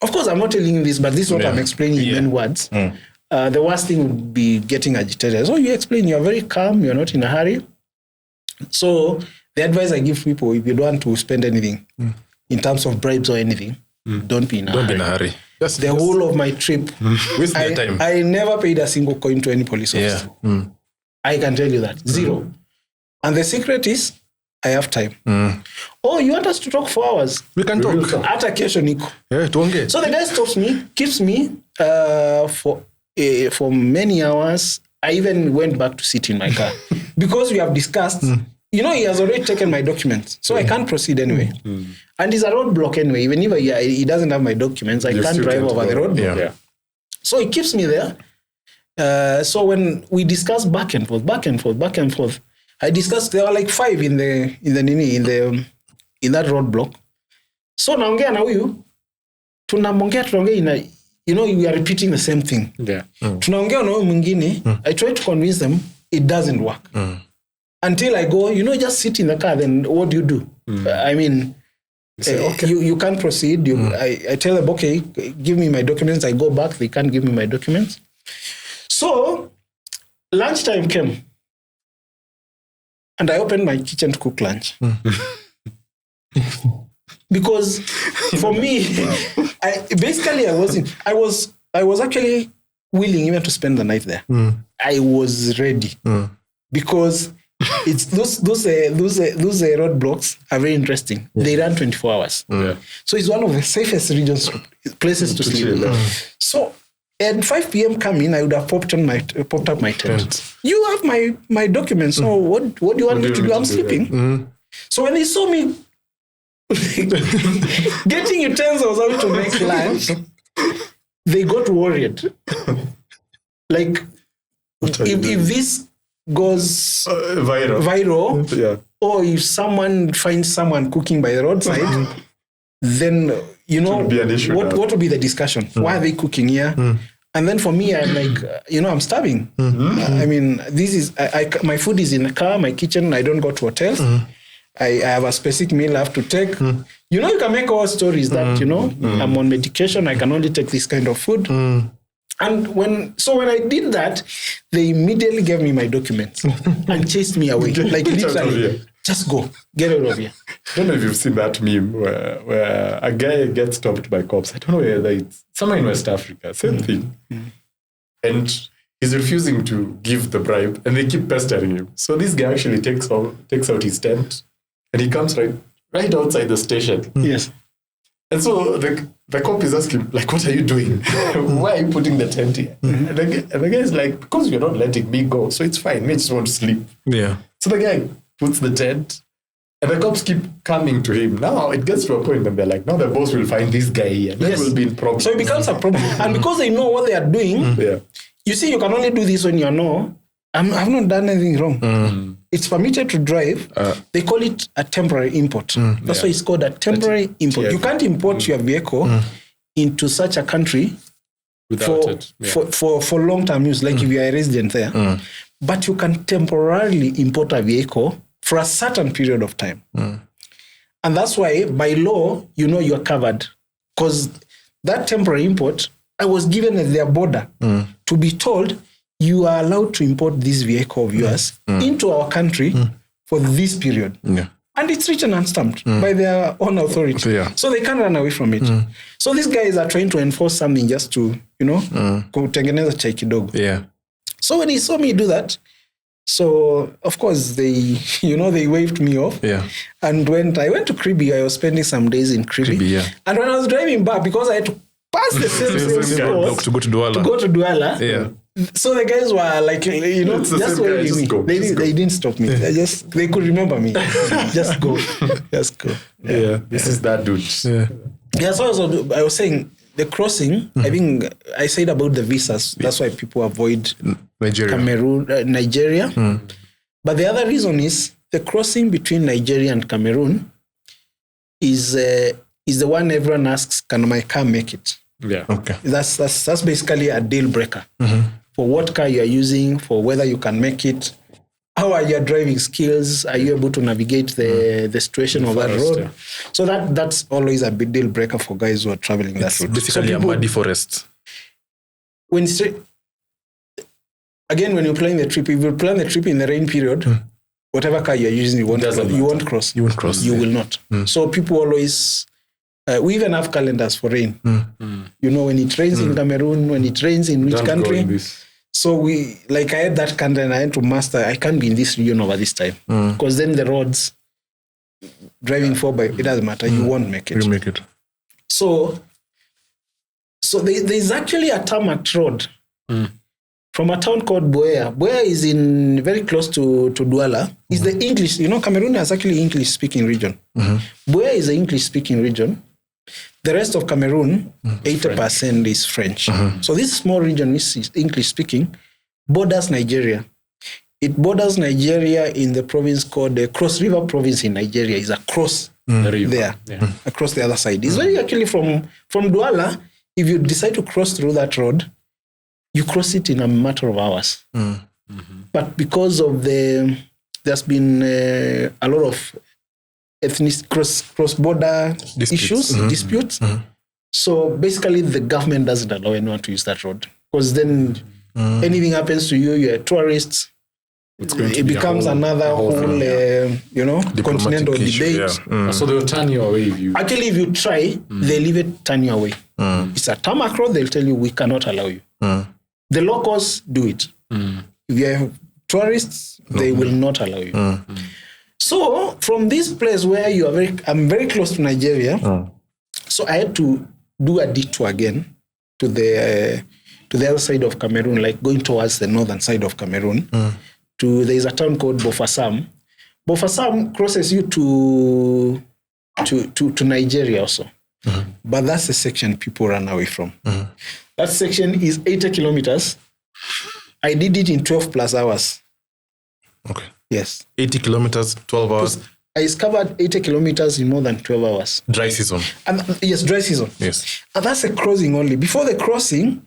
Of course, I'm not telling you this, but this is what I'm explaining in words. The worst thing would be getting agitated. So you explain, you're very calm, you're not in a hurry. So the advice I give people, if you don't want to spend anything in terms of bribes or anything, don't be in a hurry. Don't be in a hurry. The whole of my trip, waste their time. I never paid a single coin to any police officer. I can tell you that. 0. And the secret is, I have time. Oh, you want us to talk for hours? We can talk. Ata kesho niko. So the guy stops me, keeps me for many hours. I even went back to sit in my car. Because we have discussed, he has already taken my documents. So I can't proceed anyway. And it's a roadblock anyway. Even if he doesn't have my documents, I can't drive over the road. So he keeps me there. So when we discuss back and forth, I discussed, there were like 5 in that roadblock. So naongea na huyu, tunaongea we are repeating the same thing. Tunaongea na huyu mwingine, I try to convince them it doesn't work. Until I go, just sit in the car, then what do? I mean, you can't proceed. I tell them, okay, give me my documents. I go back, they can't give me my documents. So lunchtime came. And I opened my kitchen to cook lunch. Because for me, I was actually willing even to spend the night there. I was ready. Because it's those roadblocks are very interesting. They run 24 hours. So it's one of the safest places to sleep. So at 5 p.m. coming, I would have popped up my tent. You have my documents. So what do you want me to do? I'm sleeping. So when they saw me getting utensils out to make lunch, they got worried. Like, if this goes viral, or if someone finds someone cooking by the roadside, then what would be the discussion? Why are they cooking here? And then for me, I'm like, I'm starving. I mean, this is my food is in the car, my kitchen. I don't go to hotels. I have a specific meal I have to take. You know, you can make all stories that, you know, I'm on medication, I can only take this kind of food. And when I did that, they immediately gave me my documents and chased me away. Like literally, just go, get out of here. I don't know if you've seen that meme where a guy gets stopped by cops. I don't know whether it's somewhere in West Africa, same thing. And he's refusing to give the bribe and they keep pestering him. So this guy actually takes out his tent and he comes right outside the station. Yes. And so the cop is asking, like, what are you doing? Why are you putting the tent here? And the guy is like, because you're not letting me go, so it's fine. I just want to sleep. Yeah. So the guy puts the tent, and the cops keep coming to him. Now it gets to a point that they're like, now the boss will find this guy here. Then will be in problem. So it becomes a problem. And because they know what they are doing, you see, you can only do this when you know, I've not done anything wrong. It's permitted to drive. They call it a temporary import. That's why it's called a temporary import. You can't import your vehicle into such a country for long-term use, like if you are a resident there. But you can temporarily import a vehicle for a certain period of time. And that's why, by law, you know you're covered. Because that temporary import, I was given at their border to be told, you are allowed to import this vehicle of yours into our country for this period. And it's written and stamped by their own authority. So they can't run away from it. So these guys are trying to enforce something just to, you know, kutengeneza chai kidogo. So when he saw me do that, so of course they waved me off. And when I went to Kribi, I was spending some days in Kribi. And when I was driving back, because I had to pass the same course to go to Douala. So the guys were like, you know, just waving me. They didn't stop me. They could remember me. Just go. This is that dude. So I was saying the crossing. I think I said about the visas. That's why people avoid Cameroon, Nigeria. But the other reason is the crossing between Nigeria and Cameroon is the one everyone asks, can my car make it? That's basically a deal breaker for what car you are using, for whether you can make it. How are your driving skills? Are you able to navigate the situation of that road? So that's always a big deal breaker for guys who are traveling that road. Basically a muddy forest. When you plan the trip, if you plan the trip in the rain period, whatever car you're using, you won't cross. You will not. So people always... we even have calendars for rain. You know, when it rains in Cameroon, when it rains in which country. So I had that calendar and I had to master, I can't be in this region over this time. Because then the roads, driving 4x, it doesn't matter, you won't make it. You make it. So there's actually a tarmac road from a town called Buea. Buea is very close to Douala. It's the English, you know, Cameroon is actually English-speaking region. Buea is an English-speaking region. The rest of Cameroon, 80% is French. So this small region, which is English-speaking, borders Nigeria. It borders Nigeria in the province called the Cross River province in Nigeria. Is across there, across the other side. It's very actually from Douala, if you decide to cross through that road, you cross it in a matter of hours. But because of there's been a lot of ethnic cross-border disputes. So basically the government doesn't allow anyone to use that road. Because then anything happens to you, you're a tourist, it becomes another whole continental debate. So they'll turn you away if you... Actually, if you try, they'll even turn you away. It's a tarmac road, they'll tell you, we cannot allow you. The locals do it. If you're tourists, they will not allow you. So from this place where I'm very close to Nigeria, so I had to do a detour again to the other side of Cameroon, like going towards the northern side of Cameroon. There's a town called Bofasam. Bofasam crosses you to Nigeria also. But that's the section people run away from. That section is 80 kilometers. I did it in 12 plus hours. Okay. Yes. 80 kilometers, 12 hours. I covered 80 kilometers in more than 12 hours. Dry season. And yes, dry season. Yes. And that's a crossing only. Before the crossing,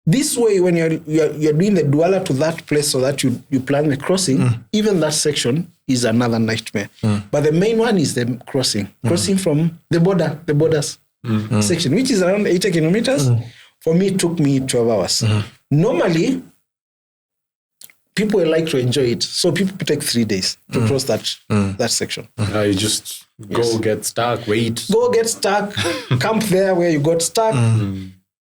This way, when you're doing the Douala to that place so that you plan the crossing, even that section is another nightmare. But the main one is the crossing from the borders section, which is around 80 kilometers. For me, it took me 12 hours. Normally, people like to enjoy it. So people take 3 days to cross that section. You just go get stuck, wait. Go get stuck, camp there where you got stuck.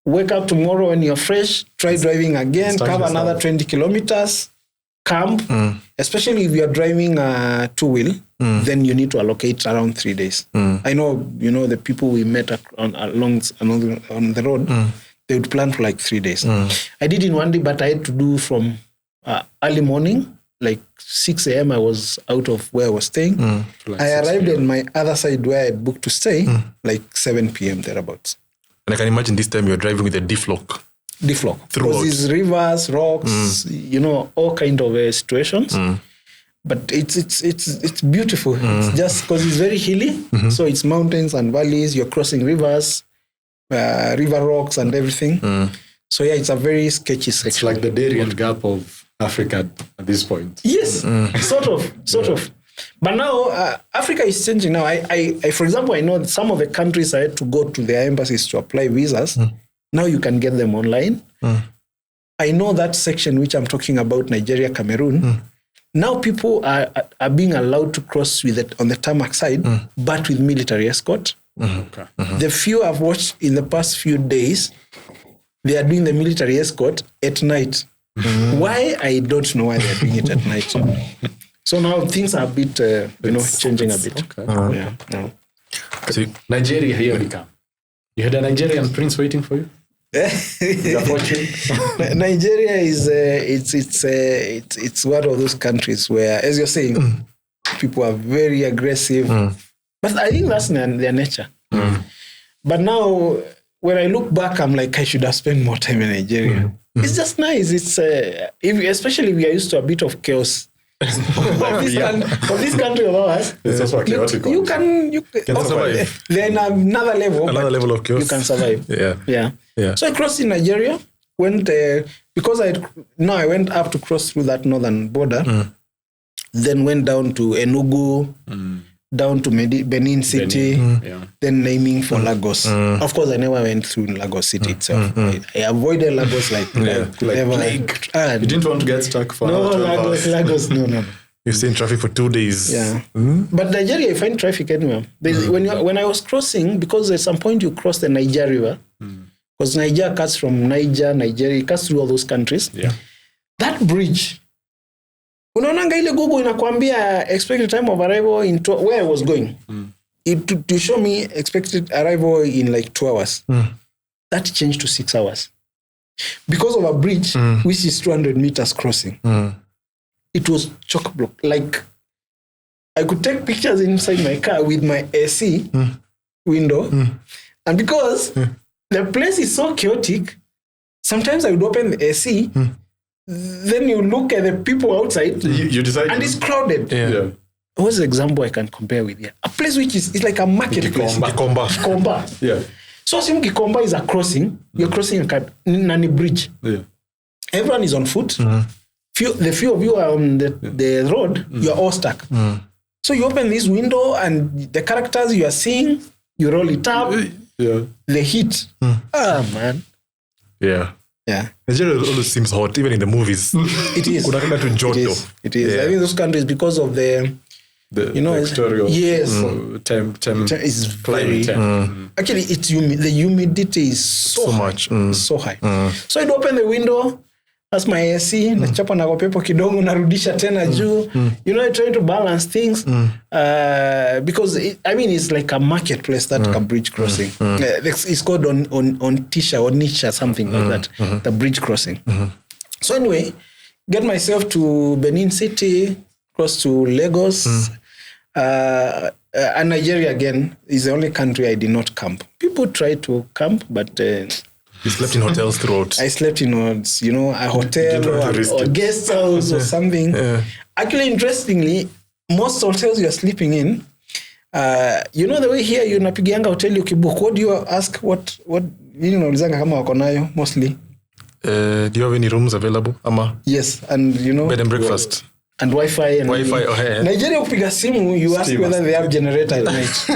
Wake up tomorrow when you're fresh, try driving again, cover another 20 kilometers, camp. Especially if you're driving a two-wheel, then you need to allocate around 3 days. I know, the people we met on the road, they would plan for like 3 days. I did in 1 day, but I had to do from early morning, like 6 a.m. I was out of where I was staying. I arrived at my other side where I had booked to stay, like 7 p.m. thereabouts. And I can imagine this time you're driving with a diff-lock. Throughout. Because these rivers, rocks, all kind of situations. But it's beautiful. It's just because it's very hilly. So it's mountains and valleys. You're crossing rivers, river rocks and everything. So yeah, it's a very sketchy section. It's like the Darien Gap of Africa at this point. Yes, sort of. But now Africa is changing now. I for example, I know that some of the countries I had to go to their embassies to apply visas. Now you can get them online. I know that section which I'm talking about, Nigeria, Cameroon. Now people are being allowed to cross with it on the tarmac side, but with military escort. The few I've watched in the past few days, they are doing the military escort at night. Why? I don't know why they're doing it at night. So now things are a bit, changing a bit. Okay. So Nigeria, here we come. You had a Nigerian prince waiting for you? Nigeria is it's one of those countries where, as you're saying, people are very aggressive. But I think that's their nature. But now, when I look back, I'm like, I should have spent more time in Nigeria. It's just nice. It's especially if we are used to a bit of chaos. of this country of ours, it's also a chaotic one. You can survive. Then another level of chaos. You can survive. Yeah. So I crossed in Nigeria. Because I went up to cross through that northern border. Then went down to Enugu, down to Benin City, then naming for Lagos. Of course, I never went through Lagos City itself. I avoided Lagos like never. You didn't want to get stuck for Lagos, no. You've seen traffic for 2 days. Yeah. But Nigeria, you find traffic anywhere. When I was crossing, because at some point you cross the Niger River, because Niger cuts from Nigeria, it cuts through all those countries. Yeah. That bridge, unaonanga ile Google inakwambia expected time of arrival in where I was going. To show me expected arrival in like 2 hours. That changed to 6 hours. Because of a bridge, which is 200 meters crossing. It was chock-block. Like, I could take pictures inside my car with my AC window. And because the place is so chaotic, sometimes I would open the AC, then you look at the people outside, you decide, and it's crowded. Yeah. What's the example I can compare with here? A place which is like a market place. Gikomba. Yeah. So assuming Gikomba is a crossing, you're crossing a Nani bridge. Yeah. Everyone is on foot. The few of you are on the road, you're all stuck. So you open this window and the characters you are seeing, you roll it up. Yeah. The heat. Man. Yeah. Yeah. Nigeria always seems hot, even in the movies. It is. It is. I think those countries, because of the exterior. Yes. It's very actually, it's humid. The humidity is so much, so high. So I'd open the window. That's my AC. Nachapa na pepo kidogo narudisha tena juu. Trying to balance things. Because it's like a marketplace, that bridge crossing. It's called on Tisha or Nisha, something like that. The bridge crossing. So anyway, get myself to Benin City, cross to Lagos. And Nigeria again is the only country I did not camp. People try to camp, but you slept in hotels throughout. I slept in a hotel or guest house or something. Actually, interestingly, most hotels you're sleeping in, the way here you napigianga hotel ukibook, what do you ask? What unaulizanga kama wako nayo mostly? Do you have any rooms available? Ama? Yes, and bed and breakfast. And Wi-Fi. And Wi-Fi. Nigeria upiga simu, you ask whether they have generator at night.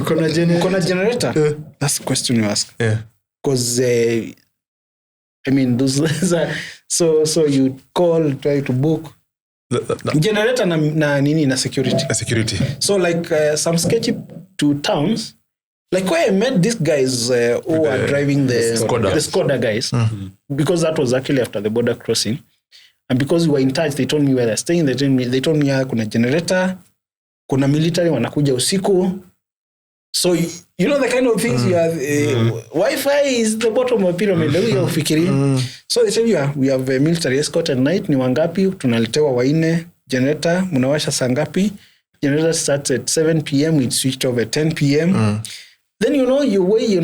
Kuna generator? That's the question you ask. Yeah. Because those are, so you call, try to book. Generator na security. Security. So like some sketchy to towns, like where I met these guys who are driving the Skoda guys, because that was actually after the border crossing. And because we were in touch, they told me where they're staying. They told me kuna generator, kuna military wanakuja usiku. So you know the kind of things you have. Wi-Fi is the bottom of the pyramid. So they tell you we have a military escort at night. Ni wangapi? Tunaletewa waine. Generator munawasha sangapi? Generator starts at 7 p.m. It switched off at 10 p.m. Then you wait.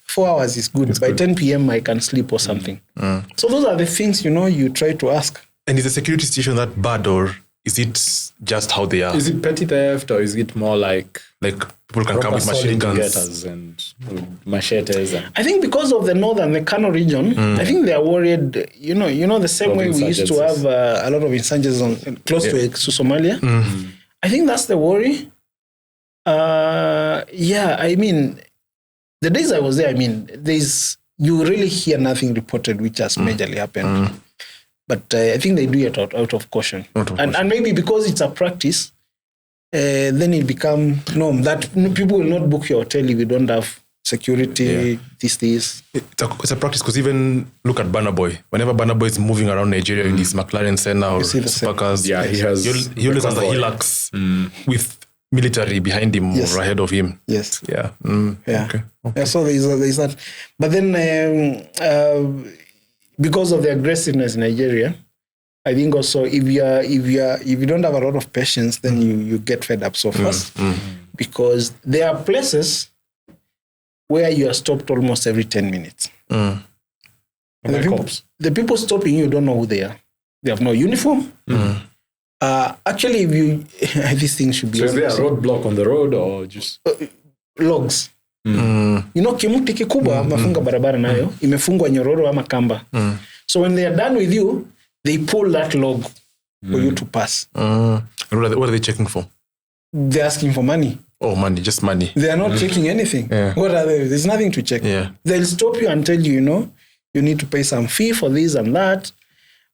4 hours is good. By 10 p.m. I can sleep or something. So those are the things you try to ask. And is the security situation that bad, or is it just how they are? Is it petty theft, or is it more like people can come with machine guns and machetes? I think because of the northern, the Kano region, I think they are worried. The same way we used to have a lot of insurgents close to Somalia. I think that's the worry. The days I was there, you really hear nothing reported which has majorly happened. But I think they do it out of caution. And maybe because it's a practice, then it become norm that people will not book your hotel if you don't have security, this. It's a practice, because even look at Burna Boy. Whenever Burna Boy is moving around Nigeria in his McLaren Senna or Sparkers, he always has a Hilux with military behind him or ahead of him. Yes. Yeah. Okay. Yeah, so there's that. But then because of the aggressiveness in Nigeria, I think also if you don't have a lot of patience, then you get fed up so fast. Because there are places where you are stopped almost every 10 minutes. The people stopping you don't know who they are. They have no uniform. Actually, this thing should be... So is there a roadblock on the road or just... logs. Kimuti kikubwa mafunga barabara nayo, imefungwa nyororo ama kamba. So when they are done with you, they pull that log for you to pass. What are they checking for? They're asking for money. Oh, money, just money. They are not checking anything. Yeah. What are they? There's nothing to check. Yeah. They'll stop you and tell you, you need to pay some fee for this and that.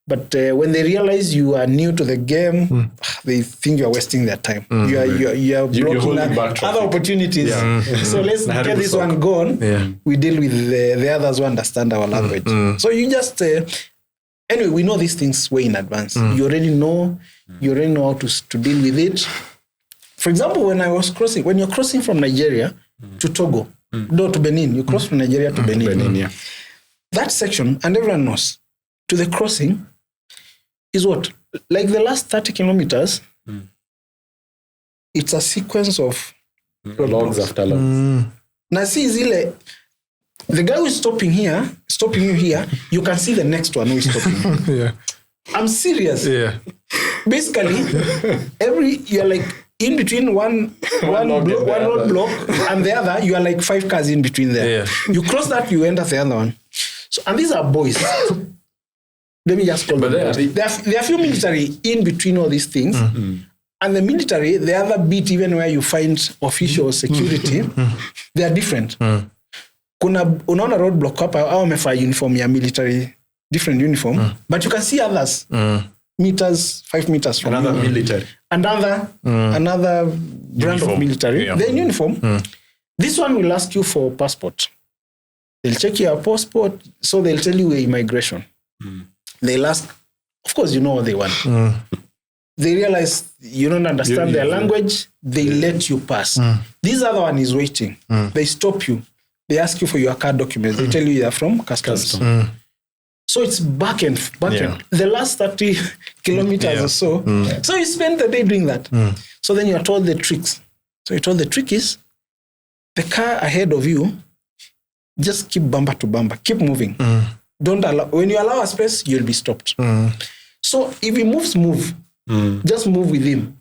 But when they realize you are new to the game, they think you are wasting their time. You are blocking other opportunities. Yeah. So let's get this one gone. Yeah. We deal with the others who understand our language. So you just... anyway, we know these things way in advance. You already know how to deal with it. For example, when you're crossing from Nigeria to Togo, to Benin, you cross from Nigeria to Benin. That section, and everyone knows, to the crossing is what? Like the last 30 kilometers, it's a sequence of logs after logs. Now see, Zile, the guy who is stopping you here, you can see the next one who is stopping. Yeah. I'm serious. Yeah. Basically, you're like in between one roadblock and the other, you are like 5 cars in between there. Yeah. You cross that, you enter the other one. So, and these are boys. Let me just call them. There are few military in between all these things. And the military, the other bit, even where you find official security, they are different. Kuna unaona roadblock hapa au wamevaa uniform ya military, different uniform, but you can see others 5 meters from another military. Another brand uniform of military. Yeah. They're in uniform. This one will ask you for passport. They'll check your passport, so they'll tell you immigration. They'll ask, of course, you know what they want. They realize you don't understand their language, they let you pass. This other one is waiting. They stop you. They ask you for your car documents. They tell you you're from customs. So it's back and the last 30 kilometers or so. So you spend the day doing that. So then you're told the tricks. So you're told the trick is the car ahead of you, just keep bumper to bumper, keep moving. Don't allow, when you allow a space, you'll be stopped. So if he moves, move. Just move with him.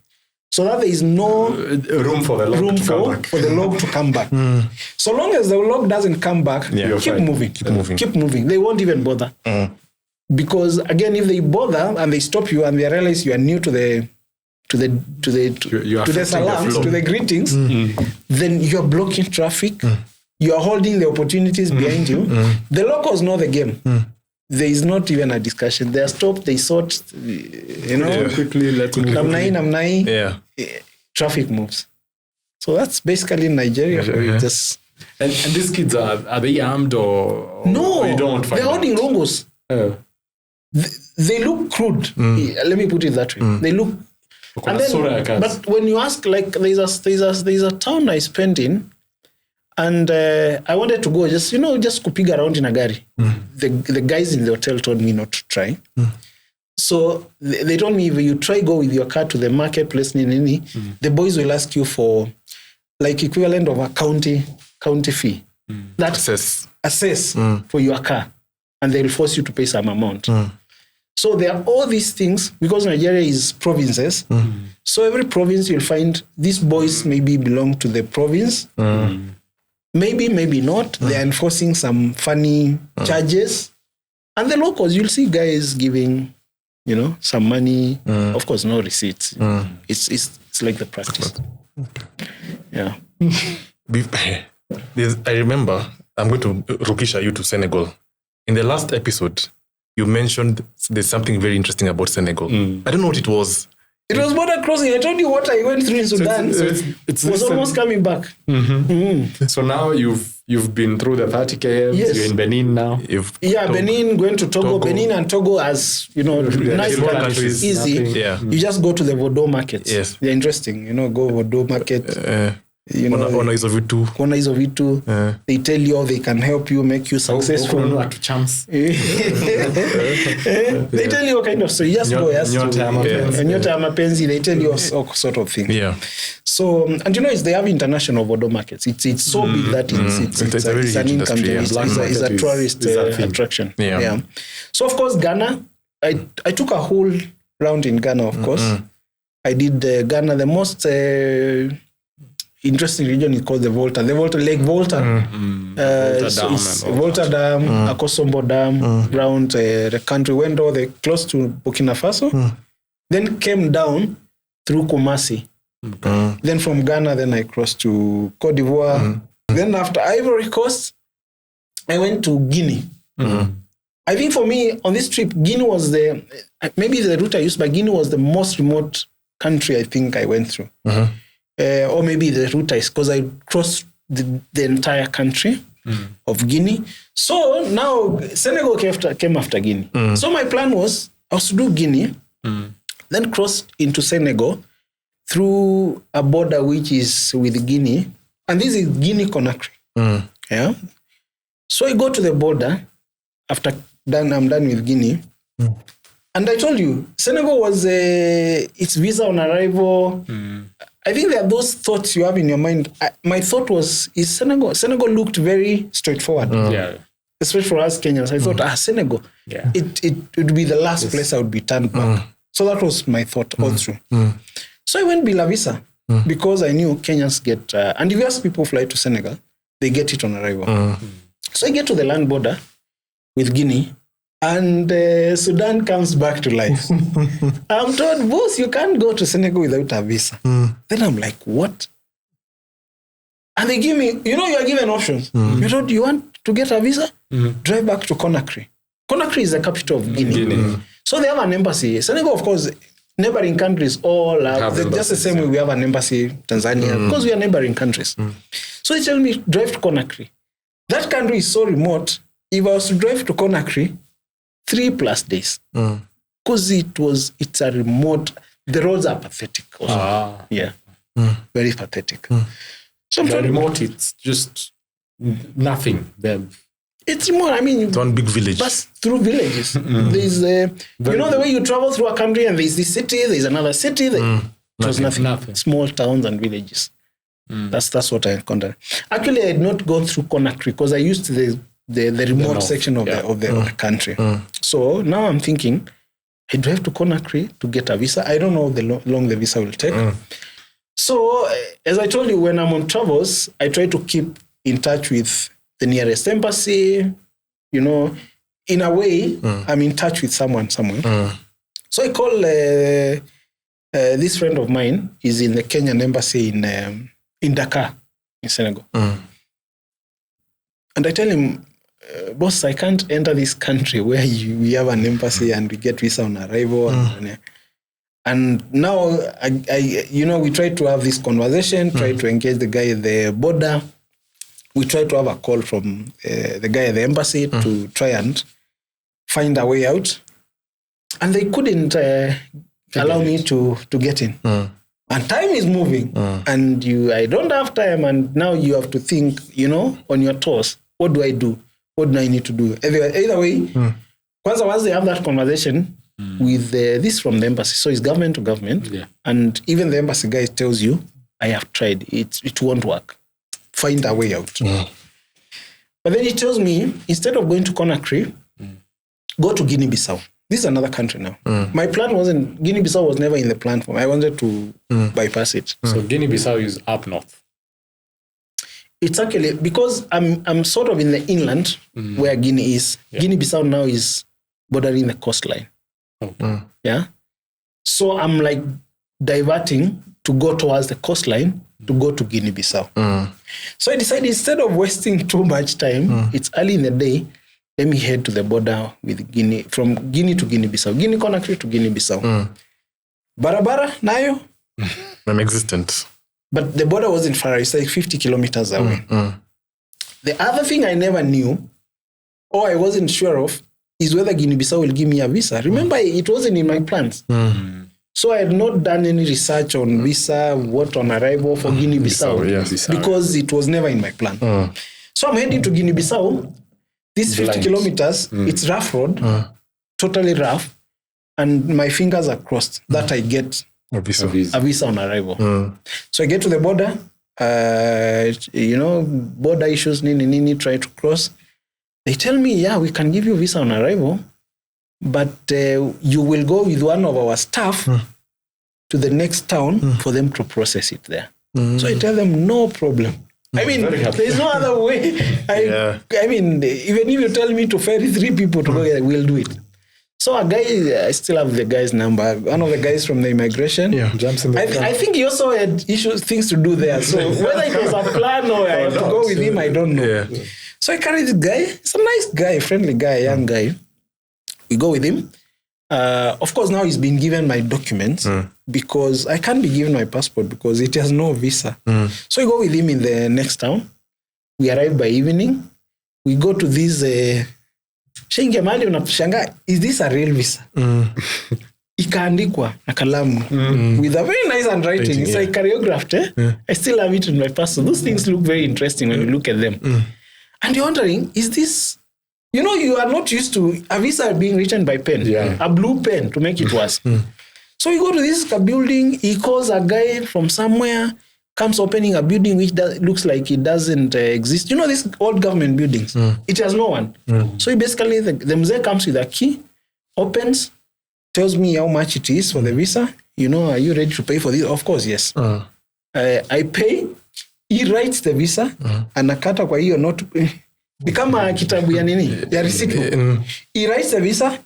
so that there is no room for the log to come back. For the log to come back. So long as the log doesn't come back, keep moving. They won't even bother. Because again, if they bother and they stop you and they realize you are new to the salams, to the greetings, then you're blocking traffic. You are holding the opportunities behind you. The locals know the game. There is not even a discussion. They are stopped, they sort, quickly, let's move. Namnai. Traffic moves. So that's basically Nigeria. Just and these kids, are they armed or no? You don't They're holding longos. They look crude. Let me put it that way. They look. And then, but when you ask, like, there's a town I spent in, and I wanted to go just kupiga around in a gari. The guys in the hotel told me not to try. So they told me if you try go with your car to the marketplace, the boys will ask you for like equivalent of a county fee. That assess for your car, and they'll force you to pay some amount. So there are all these things because Nigeria is provinces. So every province you'll find these boys maybe belong to the province. Maybe not. They're enforcing some funny charges. And the locals, you'll see guys giving, some money. Of course, no receipts. It's like the practice. Yeah. I remember, I'm going to Rukisha you to Senegal. In the last episode, you mentioned there's something very interesting about Senegal. I don't know what it was. It was border crossing. I told you what I went through in Sudan. So it was almost coming back. So now you've been through the 30 km. Yes. You're in Benin now. Benin, going to Togo. Benin and Togo as, nice countries, easy. Yeah. You just go to the Vodo markets. Yes. They're interesting. Go Vodo market. Ona hizo vitu. They tell you how they can help you, make you successful. They tell you all kind of story. Just go Nyota ya mapenzi. They tell you all sort of things. Yeah. So, and they have international Vodo markets. It's so big that it's an income. It's a tourist attraction. Yeah. So, of course, Ghana. I took a whole round in Ghana, of course. I did Ghana. The most interesting region is called the Volta. The Volta, Lake Volta. Volta Dam, Akosombo Dam, around the country. Went all close to Burkina Faso. Then came down through Kumasi. Then from Ghana, then I crossed to Cote d'Ivoire. Then after Ivory Coast, I went to Guinea. I think for me, on this trip, Guinea was maybe the route I used, but Guinea was the most remote country I think I went through. Or maybe the route because I crossed the entire country of Guinea. So now Senegal came after Guinea. So my plan was I was to do Guinea, then cross into Senegal through a border which is with Guinea. And this is Guinea-Conakry. Yeah. So I go to the border after I'm done with Guinea. And I told you, Senegal was its visa on arrival. I think there are those thoughts you have in your mind. My thought was, is Senegal? Senegal looked very straightforward. Especially for us Kenyans. I thought, Senegal. Yeah. It would be the last place I would be turned back. So that was my thought all through. So I went bila visa because I knew Kenyans get, and if you ask people fly to Senegal, they get it on arrival. So I get to the land border with Guinea. And Sudan comes back to life. I'm told, boss, you can't go to Senegal without a visa. Then I'm like, what? And they give me, you are given options. You told you want to get a visa? Drive back to Conakry. Conakry is the capital of Guinea. So they have an embassy. Senegal, of course, neighboring countries all have just the same way we have an embassy in Tanzania, because we are neighboring countries. So they tell me, drive to Conakry. That country is so remote. If I was to drive to Conakry, 3+ days, because it's a remote. The roads are pathetic. Also. Very pathetic. So remote, it's just nothing. It's remote. I mean, it's one big village. Pass through villages. There's the way you travel through a country, and there's this city, there's another city. It was nothing. Small towns and villages. That's what I encountered. Actually, I had not gone through Conakry because I used the remote section of the country. So now I'm thinking, I drive to Conakry to get a visa. I don't know how long the visa will take. So, as I told you, when I'm on travels, I try to keep in touch with the nearest embassy. You know, in a way, I'm in touch with someone somewhere. So I call this friend of mine. He's in the Kenyan embassy in Dakar, in Senegal. And I tell him, boss, I can't enter this country where we have an embassy and we get visa on arrival. And now, we try to have this conversation, try to engage the guy at the border. We try to have a call from the guy at the embassy to try and find a way out. And they couldn't allow me to get in. And time is moving. And I don't have time. And now you have to think, on your toes. What do I do? What do I need to do? Either way, once they have that conversation with this from the embassy, so it's government to government, and even the embassy guy tells you, I have tried, it won't work. Find a way out. But then he tells me, instead of going to Conakry, go to Guinea-Bissau. This is another country now. My plan wasn't, Guinea-Bissau was never in the plan for me. I wanted to bypass it. So Guinea-Bissau is up north. It's actually, because I'm sort of in the inland where Guinea is. Guinea-Bissau now is bordering the coastline. Yeah. So I'm like diverting to go towards the coastline to go to Guinea-Bissau. So I decided, instead of wasting too much time, it's early in the day, let me head to the border with Guinea, from Guinea to Guinea-Bissau, Guinea-Conakry to Guinea-Bissau. Barabara, nayo? Non-existent. But the border wasn't far. It's like 50 kilometers away. The other thing I never knew, or I wasn't sure of, is whether Guinea-Bissau will give me a visa. Remember, it wasn't in my plans. So I had not done any research on visa, what on arrival for Guinea-Bissau, because it was never in my plan. So I'm heading to Guinea-Bissau. These 50 kilometers, it's rough road, totally rough, and my fingers are crossed that I get a visa on arrival. So I get to the border, border issues, try to cross. They tell me, yeah, we can give you visa on arrival, but you will go with one of our staff to the next town for them to process it there. So I tell them, no problem. I mean, there's no other way. I mean, even if you tell me to ferry 3 people to go, we'll do it. So a guy, I still have the guy's number. One of the guys from the immigration. Jumps in the car. I think he also had things to do there. So whether it was a plan or I have to go with him, I don't know. So I carry this guy. It's a nice guy, friendly guy, young guy. We go with him. Of course, now he's been given my documents because I can't be given my passport because it has no visa. So we go with him in the next town. We arrive by evening. We go to this... Shinge mali unapushanga, is this a real visa? Ikaandikwa na kalamu with a very nice handwriting. It's like choreographed. I still have it in my passport. Those things look very interesting when you look at them. And you're wondering, is this... you are not used to a visa being written by pen, a blue pen to make it worse. So we go to this building. He calls a guy from somewhere, comes opening a building which looks like it doesn't exist. These old government buildings, it has no one. So he basically, the mzee comes with a key, opens, tells me how much it is for the visa. Are you ready to pay for this? Of course, yes. I pay. He writes the visa, anakata kwa hiyo note. Ni kama kitabu ya nini? Ya receipt. He writes the visa,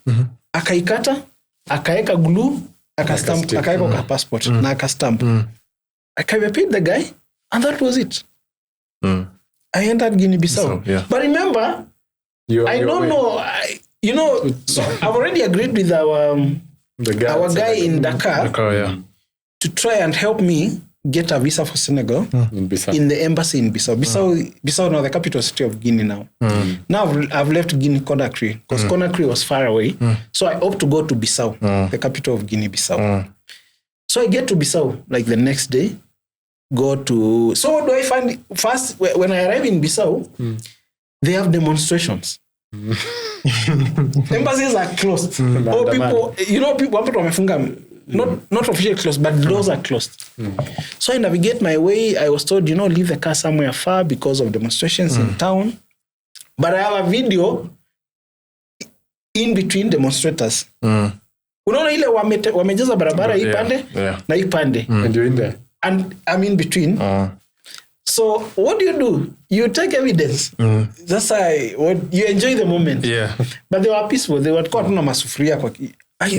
akaikata, akaeka glue, akastamp, akaeka kwa passport, na akastamp. I paid the guy, and that was it. I entered Guinea-Bissau. But remember, I don't know, so I've already agreed with our guy in Dakar to try and help me get a visa for Senegal in the embassy in Bissau. Bissau now the capital city of Guinea now. Now I've left Guinea-Conakry because Conakry was far away. So I opt to go to Bissau, the capital of Guinea-Bissau. So I get to Bissau like the next day. So what do I find? First, when I arrive in Bissau, they have demonstrations. Embassies are closed. Or people, not officially closed, but doors are closed. So I navigate my way. I was told, leave the car somewhere far because of demonstrations in town. But I have a video in between demonstrators. Unaona ile wamejaza barabara hii pande na hii pande. And you're in there. And I'm in between. So what do? You take evidence. That's you enjoy the moment. Yeah. But they were peaceful. They were caught na masufuria kwa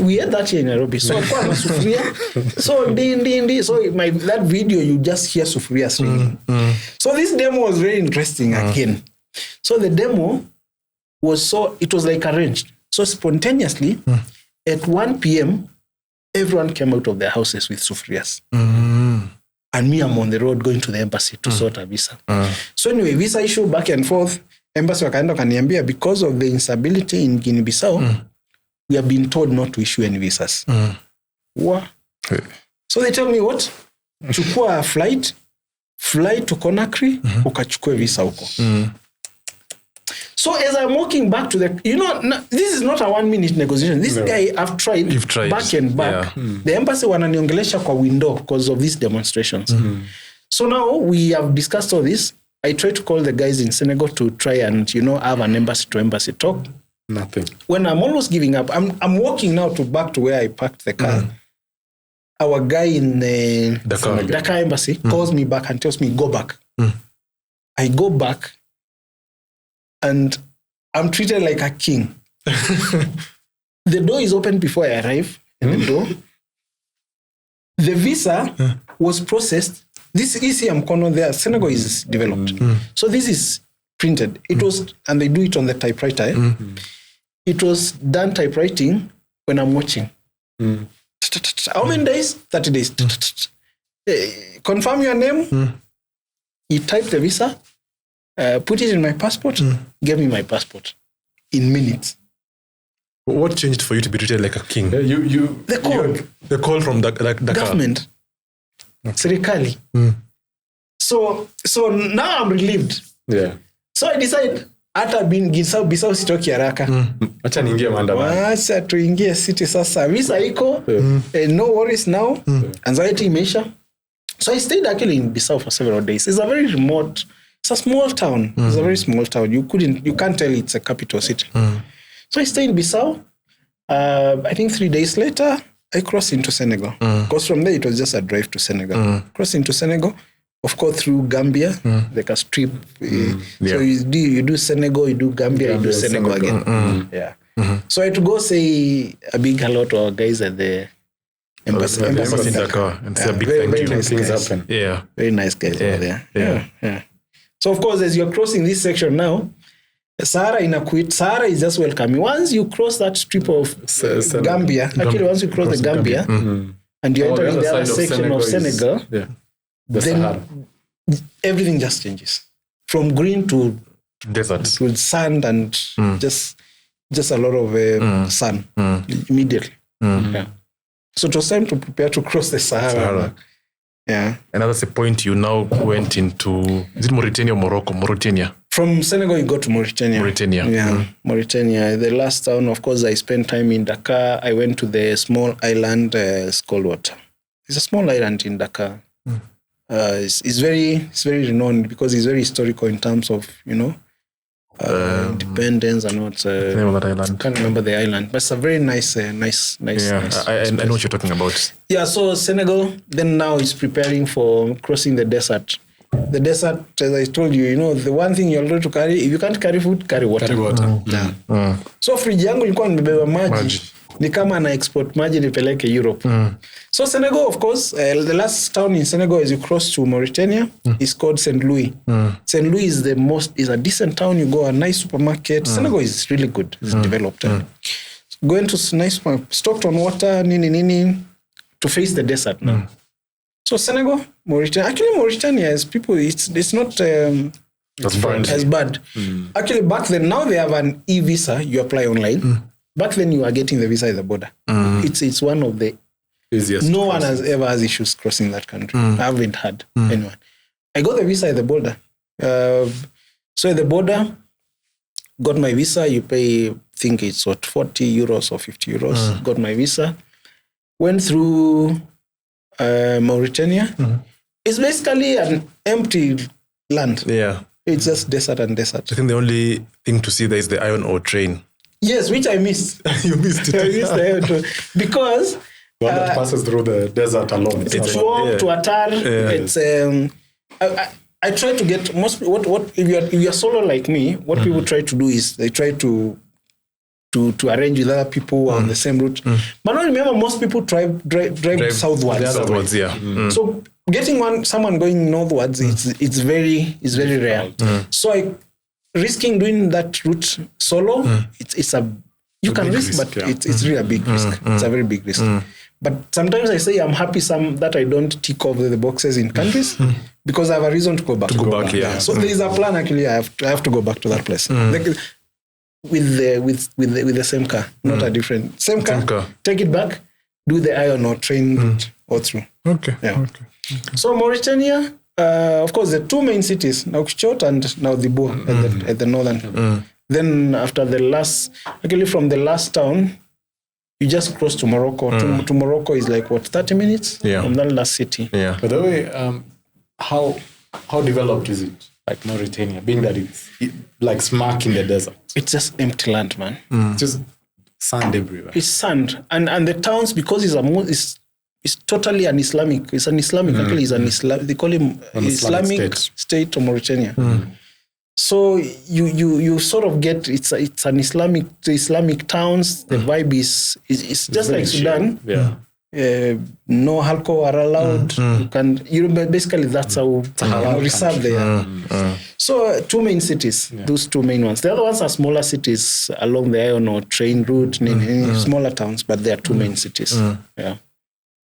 we had that here in Nairobi. So kwa masufuria. So so that video you just hear sufuria swinging. So this demo was very interesting again. So the demo was it was like arranged. So spontaneously at 1 p.m. everyone came out of their houses with sufurias. And me, I'm on the road going to the embassy to sort a visa. So anyway, visa issue back and forth. Embassy wakaenda kaniambia because of the instability in Guinea-Bissau, we have been told not to issue any visas. What? So they tell me what? Chukua fly to Conakry, ukachukue visa huko. So as I'm walking back to this is not a 1 minute negotiation. This guy I've tried back and back. Yeah. The embassy wananiongelesha kwa window because of these demonstrations. So now we have discussed all this. I tried to call the guys in Senegal to try and have an embassy to embassy talk. Nothing. When I'm almost giving up, I'm walking now back to where I parked the car. Our guy in Dakar embassy calls me back and tells me go back. I go back. And I'm treated like a king. The door is open before I arrive in the door. The visa was processed. This ECM corner there, Senegal is developed. So this is printed. It was, and they do it on the typewriter. It was done typewriting when I'm watching. How many days? 30 days. Confirm your name. You type the visa. Put it in my passport, gave me my passport in minutes. What changed for you to be treated like a king? The call from the government. Serikali. So now I'm relieved. Yeah. So I decide hata Bissau sitoki haraka. Acha niingie maandamano. Acha tuingie city sasa. Visa iko. No worries now. Anxiety imeisha. So I stayed actually in Bissau for several days. It's a very remote. It's a small town. It's a very small town. You can't tell it's a capital city. So I stayed in Bissau. I think 3 days later, I crossed into Senegal. Because from there, it was just a drive to Senegal. Crossed into Senegal, of course, through Gambia, like a strip. So you do Senegal, you do Gambia, you do Senegal again. Yeah. So I had to go say a big hello to our guys at the embassy in Dakar. And say a big thank you. Nice things happen. Yeah. Very nice guys over there. Yeah. So, of course, as you're crossing this section now, Sahara is just welcoming. Once you cross that strip of Gambia, actually, once you cross the Gambia, and you're entering the other section of Senegal, then Sahara. Everything just changes. From green to desert. To sand and just a lot of sun immediately. Yeah. So it was time to prepare to cross the Sahara. Yeah. And that's the point you now went into, is it Mauritania or Morocco? Mauritania. From Senegal, you go to Mauritania. Yeah, Mauritania. The last town, of course, I spent time in Dakar. I went to the small island, it's called what? It's a small island in Dakar. It's very renowned because it's very historical in terms of, independence and what's the name of that island? I can't remember the island, but it's a very nice. I know what you're talking about. Yeah, so Senegal then now is preparing for crossing the desert. The desert, as I told you, the one thing you're allowed to carry, if you can't carry food, carry water. Yeah. So fridge yangu ilikuwa nimebeba maji. Ni kama na export maji nipeleke Europe. So Senegal, of course, the last town in Senegal as you cross to Mauritania is called St. Louis. St. Louis is a decent town. You go a nice supermarket. Senegal is really good. It's developed. Going to nice stocked on water, nini, to face the desert now. So Senegal, Mauritania. Actually, Mauritania is people. It's not as bad. Actually, back then, now they have an e-visa. You apply online. Back then, you are getting the visa at the border. It's one of the easiest. No one has ever has issues crossing that country. I haven't had anyone. I got the visa at the border. So at the border, got my visa. You pay, I think it's what, 40 euros or 50 euros. Got my visa. Went through Mauritania. It's basically an empty land. Yeah. It's just desert and desert. I think the only thing to see there is the iron ore train. Yes, which I missed. You missed it. I missed the Ayo because The one that passes through the desert alone. it's walk to Atar. It's I try to get most what if you're solo like me, what people try to do is they try to arrange with other people on the same route. But now remember, most people drive southwards. Southwards, So getting someone going northwards, it's very rare. So risking doing that route solo, it's you can risk, but it's really a big risk. It's a very big risk. But sometimes I say I'm happy that I don't tick off the boxes in countries because I have a reason to go back. So there is a plan actually. I have to go back to that place. Like, with the same car, not a different same car. Take it back, do the iron or train or through. Okay. Yeah. Okay. So Mauritania, of course, the two main cities, Nouakchott and now Dibou at the northern. Then after from the last town, you just cross to Morocco. To Morocco is like 30 minutes from that last city. Yeah. By the way, how developed is it? Like Mauritania, being that it's like smack in the desert. It's just empty land, man. Just sand everywhere. It's sand. And the towns, because it's totally an Islamic. It's an Islamic, actually it's an Islam. They call him Islamic state of Mauritania. So you sort of get it's an Islamic towns. The vibe is just like Sudan. Yeah. No alcohol are allowed. Basically that's how reserved they are. So two main cities, those two main ones. The other ones are smaller cities along the iron or train route, smaller towns, but they are two main cities. Yeah.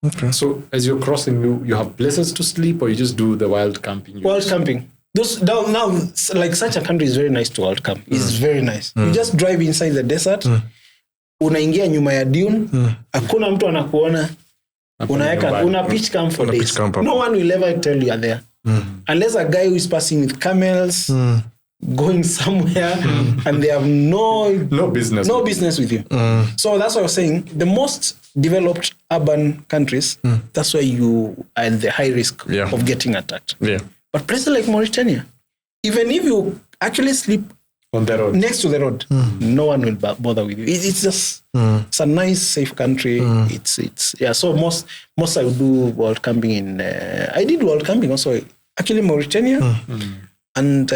Okay. So as you're crossing, you have places to sleep, or you just do the wild camping? Wild camping. Those now, like such a country is very nice to wild camp. It's very nice. You just drive inside the desert. Unaingia nyuma ya dune, hakuna mtu anakuona, una pitch camp for days. No one will ever tell you are there. Unless a guy who is passing with camels, going somewhere, and they have no business with you. So that's what I was saying. The most developed urban countries, that's why you are at the high risk of getting attacked. Yeah. But places like Mauritania, even if you actually sleep on the road, next to the road, no one will bother with you. It's just it's a nice, safe country. It's So most I would do wild camping in. I did wild camping also. Actually, Mauritania, and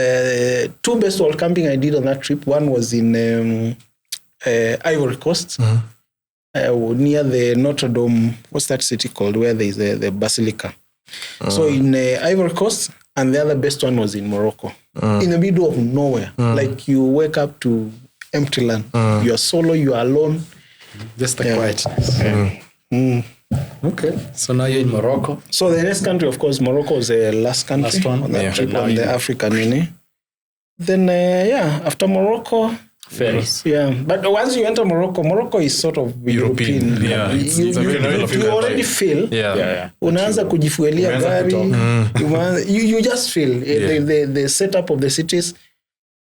two best wild camping I did on that trip. One was in Ivory Coast, near the Notre Dame. What's that city called? Where there is the basilica. So in Ivory Coast, and the other best one was in Morocco, in the middle of nowhere. Like you wake up to empty land. You are solo, you are alone. Just a quietness. Okay. So now you're in Morocco. So the next country, of course, Morocco was the last country on that trip on the African Union. Then, after Morocco, ferries. Yeah, but once you enter Morocco is sort of European. Yeah, you already feel. Unaanza kujifuelia gari. You just feel the setup of the cities.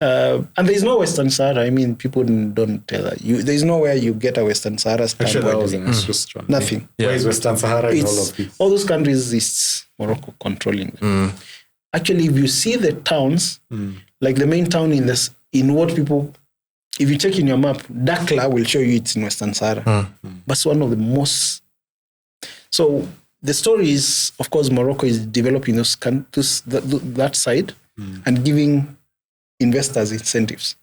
And there is no Western Sahara. I mean, people don't tell that. There is nowhere you get a Western Sahara standpoint. Nothing. Where is Western Sahara in all of this? All those countries, it's Morocco controlling them. Actually, if you see the towns, like the main town in what people... If you check in your map, Dakhla will show you it's in Western Sahara. But it's one of the most... So the story is, of course, Morocco is developing that side and giving investors incentives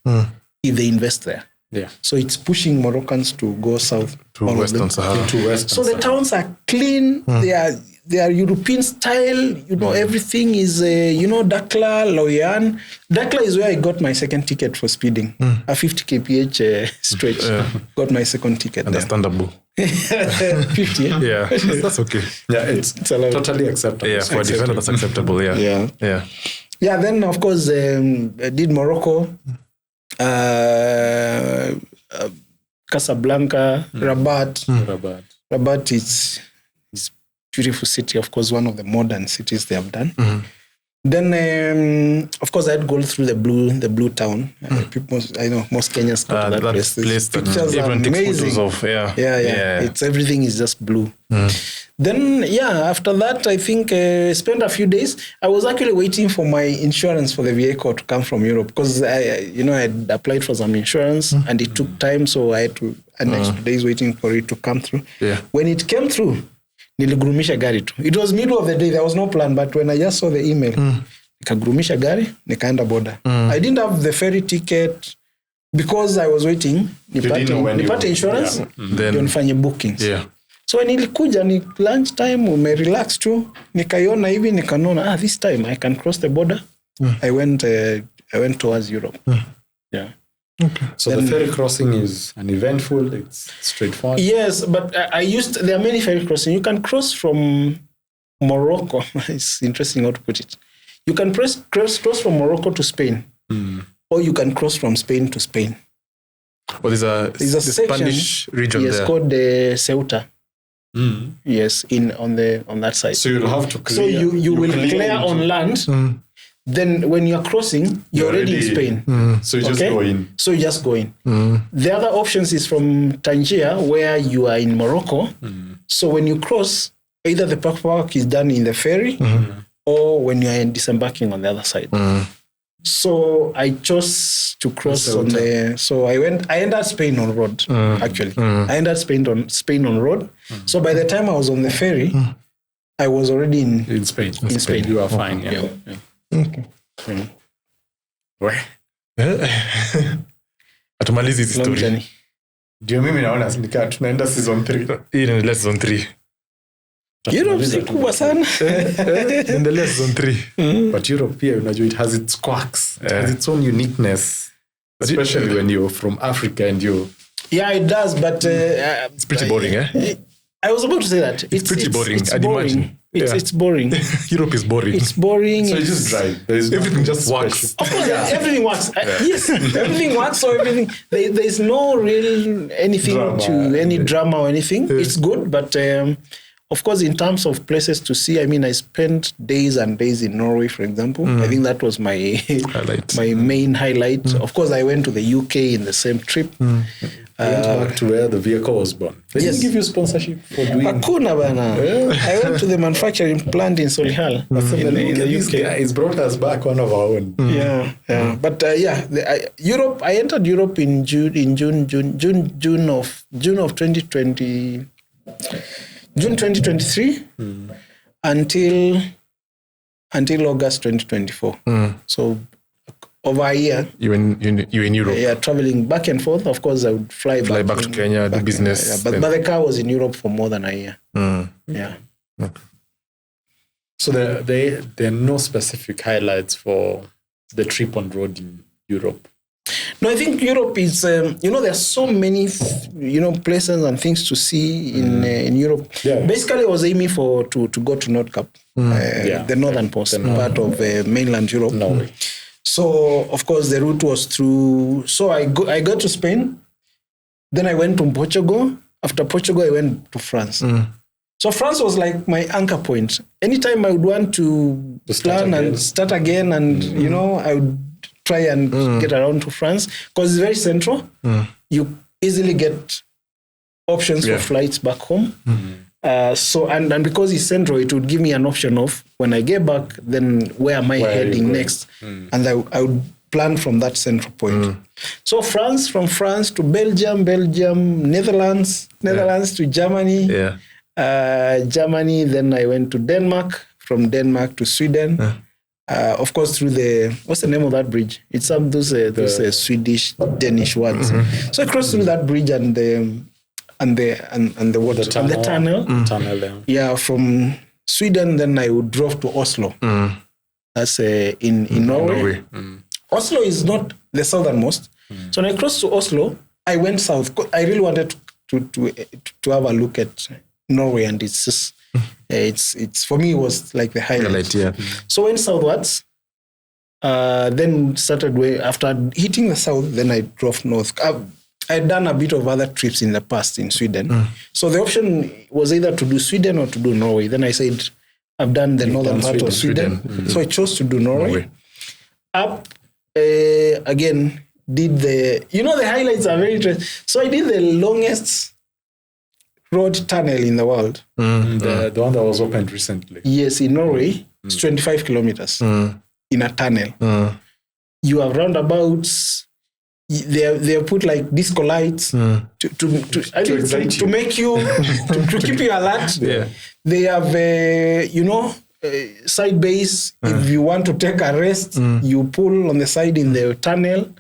if they invest there. Yeah. So it's pushing Moroccans to go south. To Western Sahara. So the towns are clean. They are European style. Everything is, Dakhla, Loyan. Dakhla is where I got my second ticket for speeding. A 50 kph stretch. Got my second ticket. Understandable. 50, yeah? That's okay. Yeah, it's totally acceptable. Yeah, for a defender, that's acceptable. Yeah. Yeah, then, of course, I did Morocco, Casablanca, Rabat. Rabat is beautiful city, of course, one of the modern cities they have done. Then, of course, I'd go through the blue town. People, I know most Kenyans go to that place. Pictures are amazing. It's everything is just blue. Then, after that, I think spent a few days. I was actually waiting for my insurance for the vehicle to come from Europe because I had applied for some insurance and it took time, so I had to an extra days waiting for it to come through. When it came through, niligurumisha gari tu. It was middle of the day. There was no plan, but when I just saw the email, nikagurumisha gari, nikaenda border. I didn't have the ferry ticket because I was waiting. Nipate insurance, ndio nifanye bookings. So when nilikuja ni lunch time, umerelax tu, nikaiona hivi nikanona, this time I can cross the border. I went towards Europe. Okay. So then, the ferry crossing is uneventful, it's straightforward? Yes, but there are many ferry crossings. You can cross from Morocco. It's interesting how to put it. You can cross from Morocco to Spain, or you can cross from Spain to Spain. Well, there's a Spanish region there. It's called Ceuta. Yes, on that side. So you'll have to clear. So you will clear on land. Then when you're crossing, you're already in Spain. So you just go in. So you just go in. The other options is from Tangier, where you are in Morocco. So when you cross, either the paperwork is done in the ferry or when you are disembarking on the other side. So I chose to cross on the. So I entered Spain on road. Actually, I entered Spain on road. So by the time I was on the ferry, I was already in Spain. In Spain, you are fine. Yeah. Okay. Where? Atumalizi hizi story. Ndio mimi naona nikaa tunaenda season 3. Hii ni season 3. Europe si kubwa sana. Endelea season 3. But Europe pia unajua it has its quirks. It has its own uniqueness. Especially when you're from Africa and you. Yeah, it does, but it's pretty boring, I was about to say that. It's pretty boring. It's boring. It's boring. Europe is boring. It's boring. So you just drive. Everything just works. Of course, everything works. Yes, everything works. So everything. There's no real anything any drama or anything. It's good, but of course, in terms of places to see, I mean, I spent days and days in Norway, for example. I think that was my main highlight. Of course, I went to the UK in the same trip. Went back to where the vehicle was born. They didn't give you sponsorship for doing. Hakuna bana. I went to the manufacturing plant in Solihull in the UK. It's brought us back one of our own. Yeah. But Europe. I entered Europe in June of 2020. June 2023 until August 2024. So over a year. You in Europe? Yeah, traveling back and forth. Of course, I would fly back to Kenya, do business. But the car was in Europe for more than a year. Yeah. Okay. So there are no specific highlights for the trip on road in Europe? No, I think Europe is, there are so many, places and things to see in Europe. Yeah. Basically, I was aiming to go to Nordkapp, the northern part of mainland Europe. Norway. So, of course, the route was through. So I got to Spain. Then I went to Portugal. After Portugal, I went to France. So France was like my anchor point. Anytime I would want to plan and start again, and I would try and get around to France because it's very central. You easily get options for flights back home. So and because it's central, it would give me an option of when I get back, then where am I heading next? And I would plan from that central point. So from France to Belgium, Netherlands to Germany. Germany, then I went to Denmark, from Denmark to Sweden. Of course, through what's the name of that bridge? It's some those Swedish, Danish words. So I crossed through that bridge and the tunnel. Yeah, from Sweden, then I would drove to Oslo. That's in Norway. Oslo is not the southernmost. So when I crossed to Oslo, I went south. I really wanted to have a look at Norway, and it's just it's for me, it was like the highlight. So went southwards, then started after hitting the south, then I drove north. I'd done a bit of other trips in the past in Sweden. So the option was either to do Sweden or to do Norway. Then I said, I've done the northern part of Sweden. Mm-hmm. So I chose to do Norway. Up again, did the highlights are very interesting. So I did the longest road tunnel in the world. The one that was opened recently. Yes, in Norway, it's 25 kilometers in a tunnel. You have roundabouts. They have put like disco lights to make you to keep you alert. Yeah. They have side bays. If you want to take a rest, you pull on the side in the tunnel,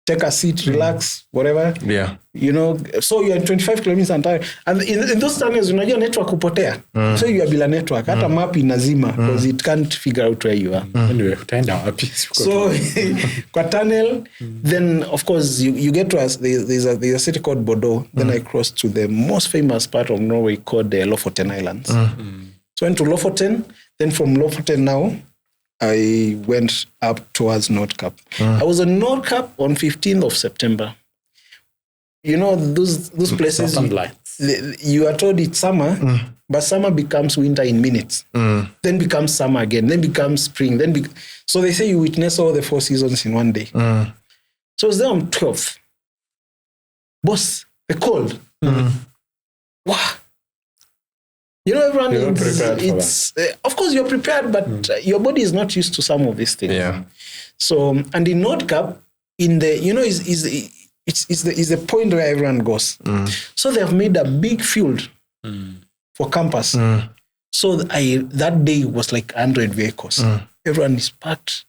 take a seat, relax, whatever. Yeah. So you're 25 kilometers entire. And in those tunnels, your network kupotea. So you are bila network. Hata map inazima because it can't figure out where you are. Anyway, so kwa tunnel, then of course you get to us. There's a city called Bordeaux. Then I crossed to the most famous part of Norway called the Lofoten Islands. So I went to Lofoten. Then from Lofoten now, I went up towards Nordkapp. I was in Nordkapp on 15th of September. Those places, you are told it's summer, but summer becomes winter in minutes. Then becomes summer again, then becomes spring. So they say you witness all the 4 seasons in one day. So I was there on 12th. Boss, the cold. Wow. Everyone is, of course you're prepared, but your body is not used to some of these things. Yeah. So, and in Nordkapp, is the point where everyone goes. So they have made a big field for campers. So that day was like 100 vehicles. Everyone is packed,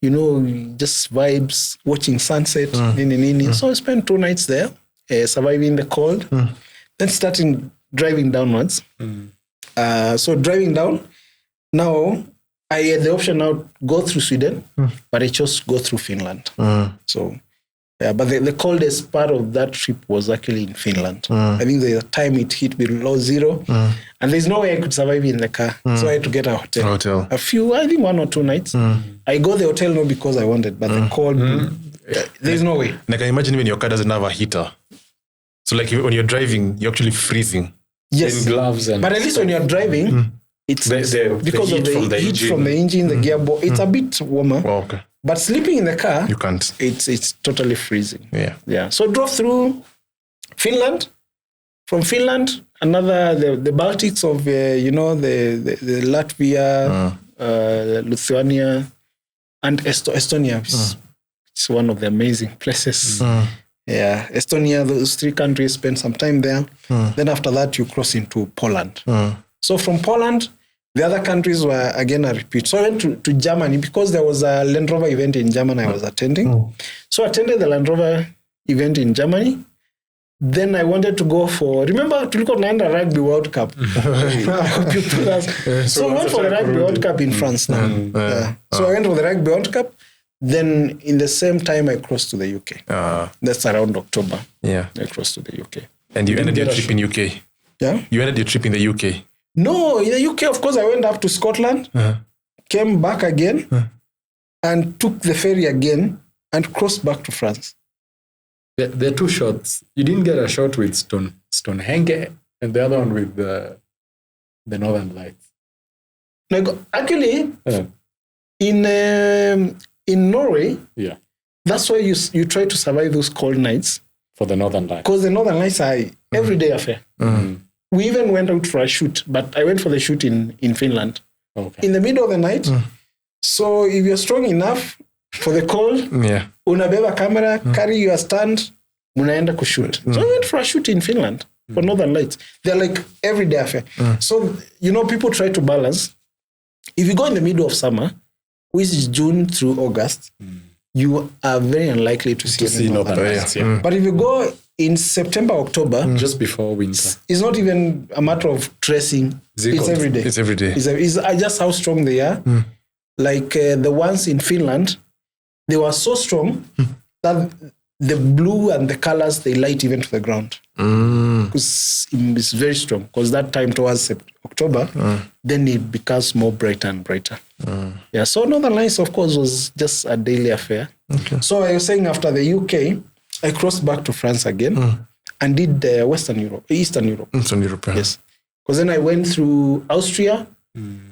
just vibes, watching sunset. So I spent 2 nights there, surviving the cold, then starting driving downwards. So driving down, now I had the option now go through Sweden, but I chose to go through Finland. So, but the coldest part of that trip was actually in Finland. I think the time it hit below zero, and there's no way I could survive in the car. So I had to get a hotel. I think 1 or 2 nights. I got the hotel not because I wanted, but the cold, there's no way. Like I imagine when your car doesn't have a heater. So like when you're driving, you're actually freezing. Yes, gloves but at least when you're driving, it's because of the heat from the engine, the gearbox. It's a bit warmer. Oh, okay. But sleeping in the car, you can't. It's totally freezing. Yeah. So drove through Finland. From Finland, the Baltics of the Latvia, Lithuania, and Estonia. It's one of the amazing places. Yeah, Estonia, those 3 countries, spent some time there. Then after that, you cross into Poland. So from Poland, the other countries were again a repeat. So I went to Germany because there was a Land Rover event in Germany I was attending. So I attended the Land Rover event in Germany. Then I wanted to go for, remember, tulikuwa tunaenda Rugby World Cup. So I went for the Rugby World Cup in France now. So I went for the Rugby World Cup. Then in the same time, I crossed to the UK. That's around October. Yeah. I crossed to the UK. And you ended your trip in UK? Yeah. You ended your trip in the UK? No, in the UK, of course, I went up to Scotland, came back again, and took the ferry again and crossed back to France. There are 2 shots. You didn't get a shot with Stonehenge and the other one with the Northern Lights. Like, actually, in Norway, that's why you try to survive those cold nights. For the Northern Lights. Because the Northern Lights are everyday affair. We even went out for a shoot, but I went for the shoot in Finland. Okay. In the middle of the night. So if you're strong enough for the cold, unabeba camera, carry your stand, munaenda kushoot. So I went for a shoot in Finland for Northern Lights. They're like everyday affair. So, people try to balance. If you go in the middle of summer, which is June through August, you are very unlikely to see Northern Lights. But if you go in September, October, just before winter, it's not even a matter of dressing. It's every day. It's every day. It's just how strong they are. Like the ones in Finland, they were so strong that the blue and the colors, they light even to the ground. Because it's very strong. Because that time towards October, then it becomes more brighter and brighter. Yeah, so Northern Lights, of course, was just a daily affair. Okay. So I was saying after the UK, I crossed back to France again and did Eastern Europe. Eastern Europe. Yes. Because then I went through Austria,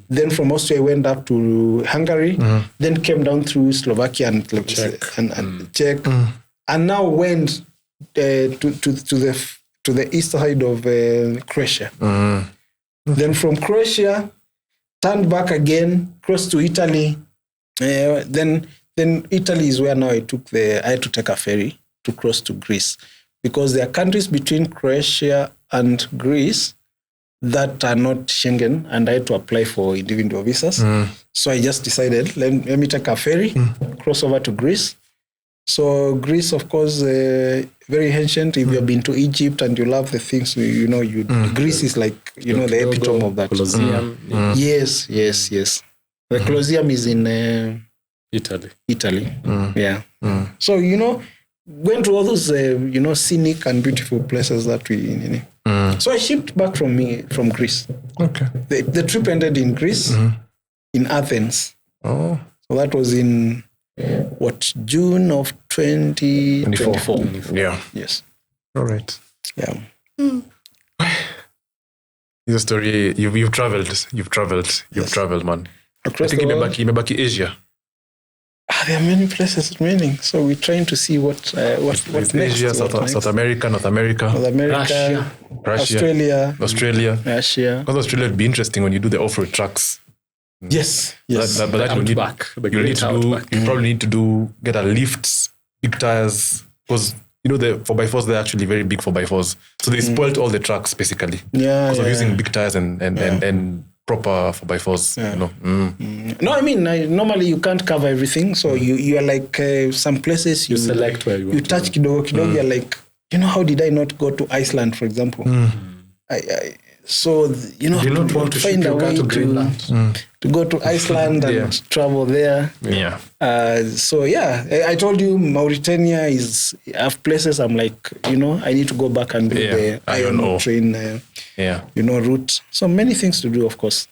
Then from Austria, I went up to Hungary. Then came down through Slovakia and Czech, and now went to the east side of Croatia. Then from Croatia, turned back again, crossed to Italy. Then Italy is where now I had to take a ferry to cross to Greece, because there are countries between Croatia and Greece that are not Schengen, and I had to apply for individual visas. So I just decided, let me take a ferry, cross over to Greece. So Greece, of course, very ancient. If you've been to Egypt and you love the things, Greece is like, the epitome of that. Colosseum. Yes. The Colosseum is in Italy. Yeah. So, went to all those, scenic and beautiful places that we, So I shipped back from Greece. Okay. The trip ended in Greece, in Athens. Oh. So that was in, June of 2024. Yeah. Yes. All right. Yeah. It's a story. You've traveled, man. Across I think the world. imebaki Asia. There are many places remaining, so we're trying to see what's next. Asia, South America, North America, Russia, Australia, Russia. Because Australia would be interesting when you do the off-road trucks. Yes. But that you probably need to get a lift, big tires, because the 4x4s, they're actually very big 4x4s. So they spoiled all the trucks basically. Yeah. Because of using big tires and proper 4x4s. Yeah. No, I mean, normally you can't cover everything. So you are like some places you select where you want touch kidogo. You're like, how did I not go to Iceland, for example? You don't want to find a way to Greenland. To go to Iceland and travel there. Yeah. I told you Mauritania have places I'm like, I need to go back and do the iron train, route. So many things to do, of course.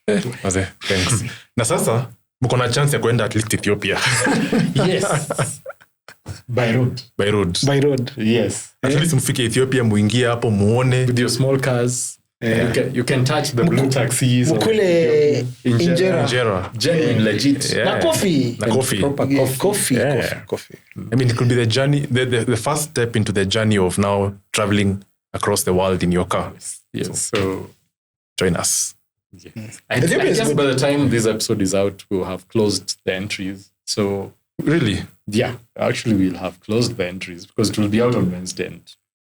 Thanks. Na sasa, mko na chance ya kwenda at least Ethiopia. Yes. By road. Yes. At least mfike Ethiopia, muingie hapo muone. With your small cars. You can touch the blue taxis. Mukule Injera. Genuine, legit. Na coffee. Proper coffee. Coffee. I mean, it could be the journey, the first step into the journey of now traveling across the world in your car. Yes. So join us. Yes. I guess by the time this episode is out, we'll have closed the entries. So really? Yeah, actually we'll have closed the entries because it will be out on Wednesday and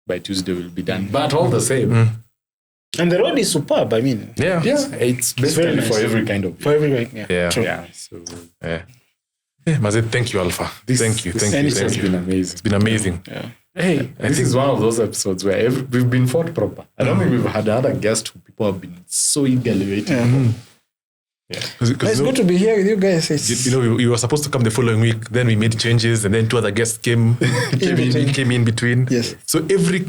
by Tuesday we'll be done. But all the same. And the road is superb, I mean. Yeah. It's basically nice. For every kind of... For every kind, yeah. So, Mazet, thank you, Alpha. Thank you. It's been amazing. It's been amazing. Yeah. Hey, this is one of those episodes where we've been fought proper. I don't think we've had another guest who people have been so eagerly waiting. It's good to be here with you guys. We were supposed to come the following week. Then we made changes, and then two other guests came in between. Yes. So every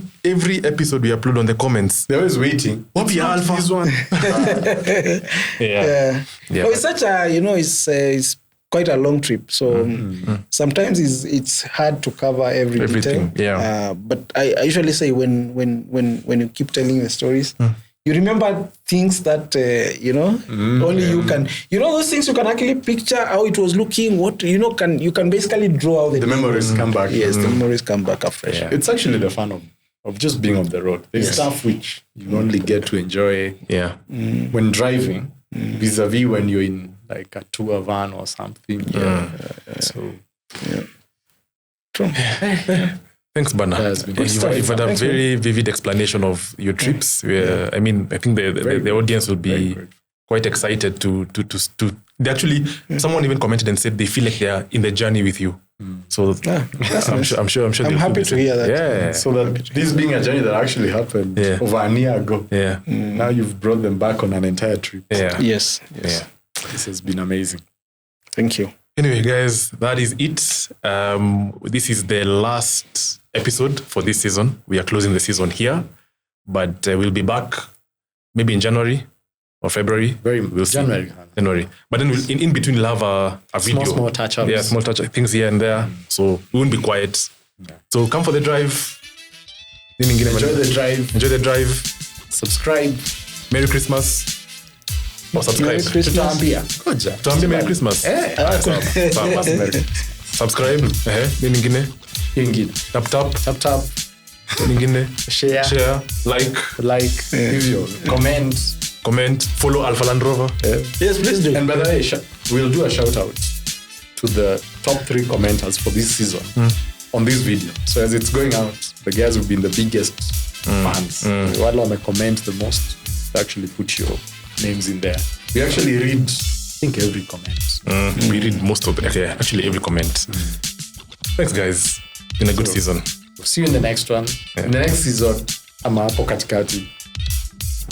episode we upload on the comments, they're always waiting. What's the Alpha? This one? Well, it's such a it's quite a long trip. So sometimes it's hard to cover everything. Detail. Yeah. But I usually say when you keep telling the stories. You remember things that, only you can, those things you can actually picture how it was looking, you can basically draw out the memories come back. Yes, the memories come back afresh. Yeah. It's actually the fun of just being on the road. There's stuff which you only get to enjoy when driving, vis-a-vis when you're in like a tour van or something. True. Thanks, Bana. You've had a very vivid explanation of your trips. I mean, I think the audience will be quite excited to actually, someone even commented and said they feel like they are in the journey with you. So I'm sure. I'm happy to hear that. Yeah. So that this being a journey that actually happened over a year ago. Yeah. Now you've brought them back on an entire trip. Yeah. Yes. Yeah. This has been amazing. Thank you. Anyway, guys, that is it. This is the last episode for this season. We are closing the season here, but we'll be back maybe in January or February. We'll January. But then in between we'll have a video. Small touch-ups. Yeah, small touch things here and there. So we won't be quiet. Yeah. So come for the drive. Enjoy the drive. Subscribe. Subscribe. Merry Christmas. or subscribe. Tutaambia. Koja. Tuambie Merry Christmas. Sawa, Merry. Subscribe. Nini nyingine? Tap. Nyingine. Share. Like. Hivyo. Comment. Follow Alpha Land Rover. Yes, please do. And by the way, we'll do a shout out to the top 3 commenters for this season on this video. So as it's going out, the guys who've been the biggest fans, wale wame comment the most, actually put your names in there. We actually read, I think, every comment. We read most of actually every comment. Thanks, guys. Been a good season. We'll see you in the next one. In the next season, ama hapo katikati.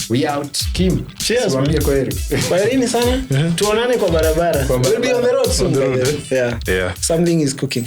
We out. Kim. Cheers. Mwambie kwaheri. Kwaherini sana. Tuonane kwa barabara. We'll be on the road soon. Yeah. Something is cooking.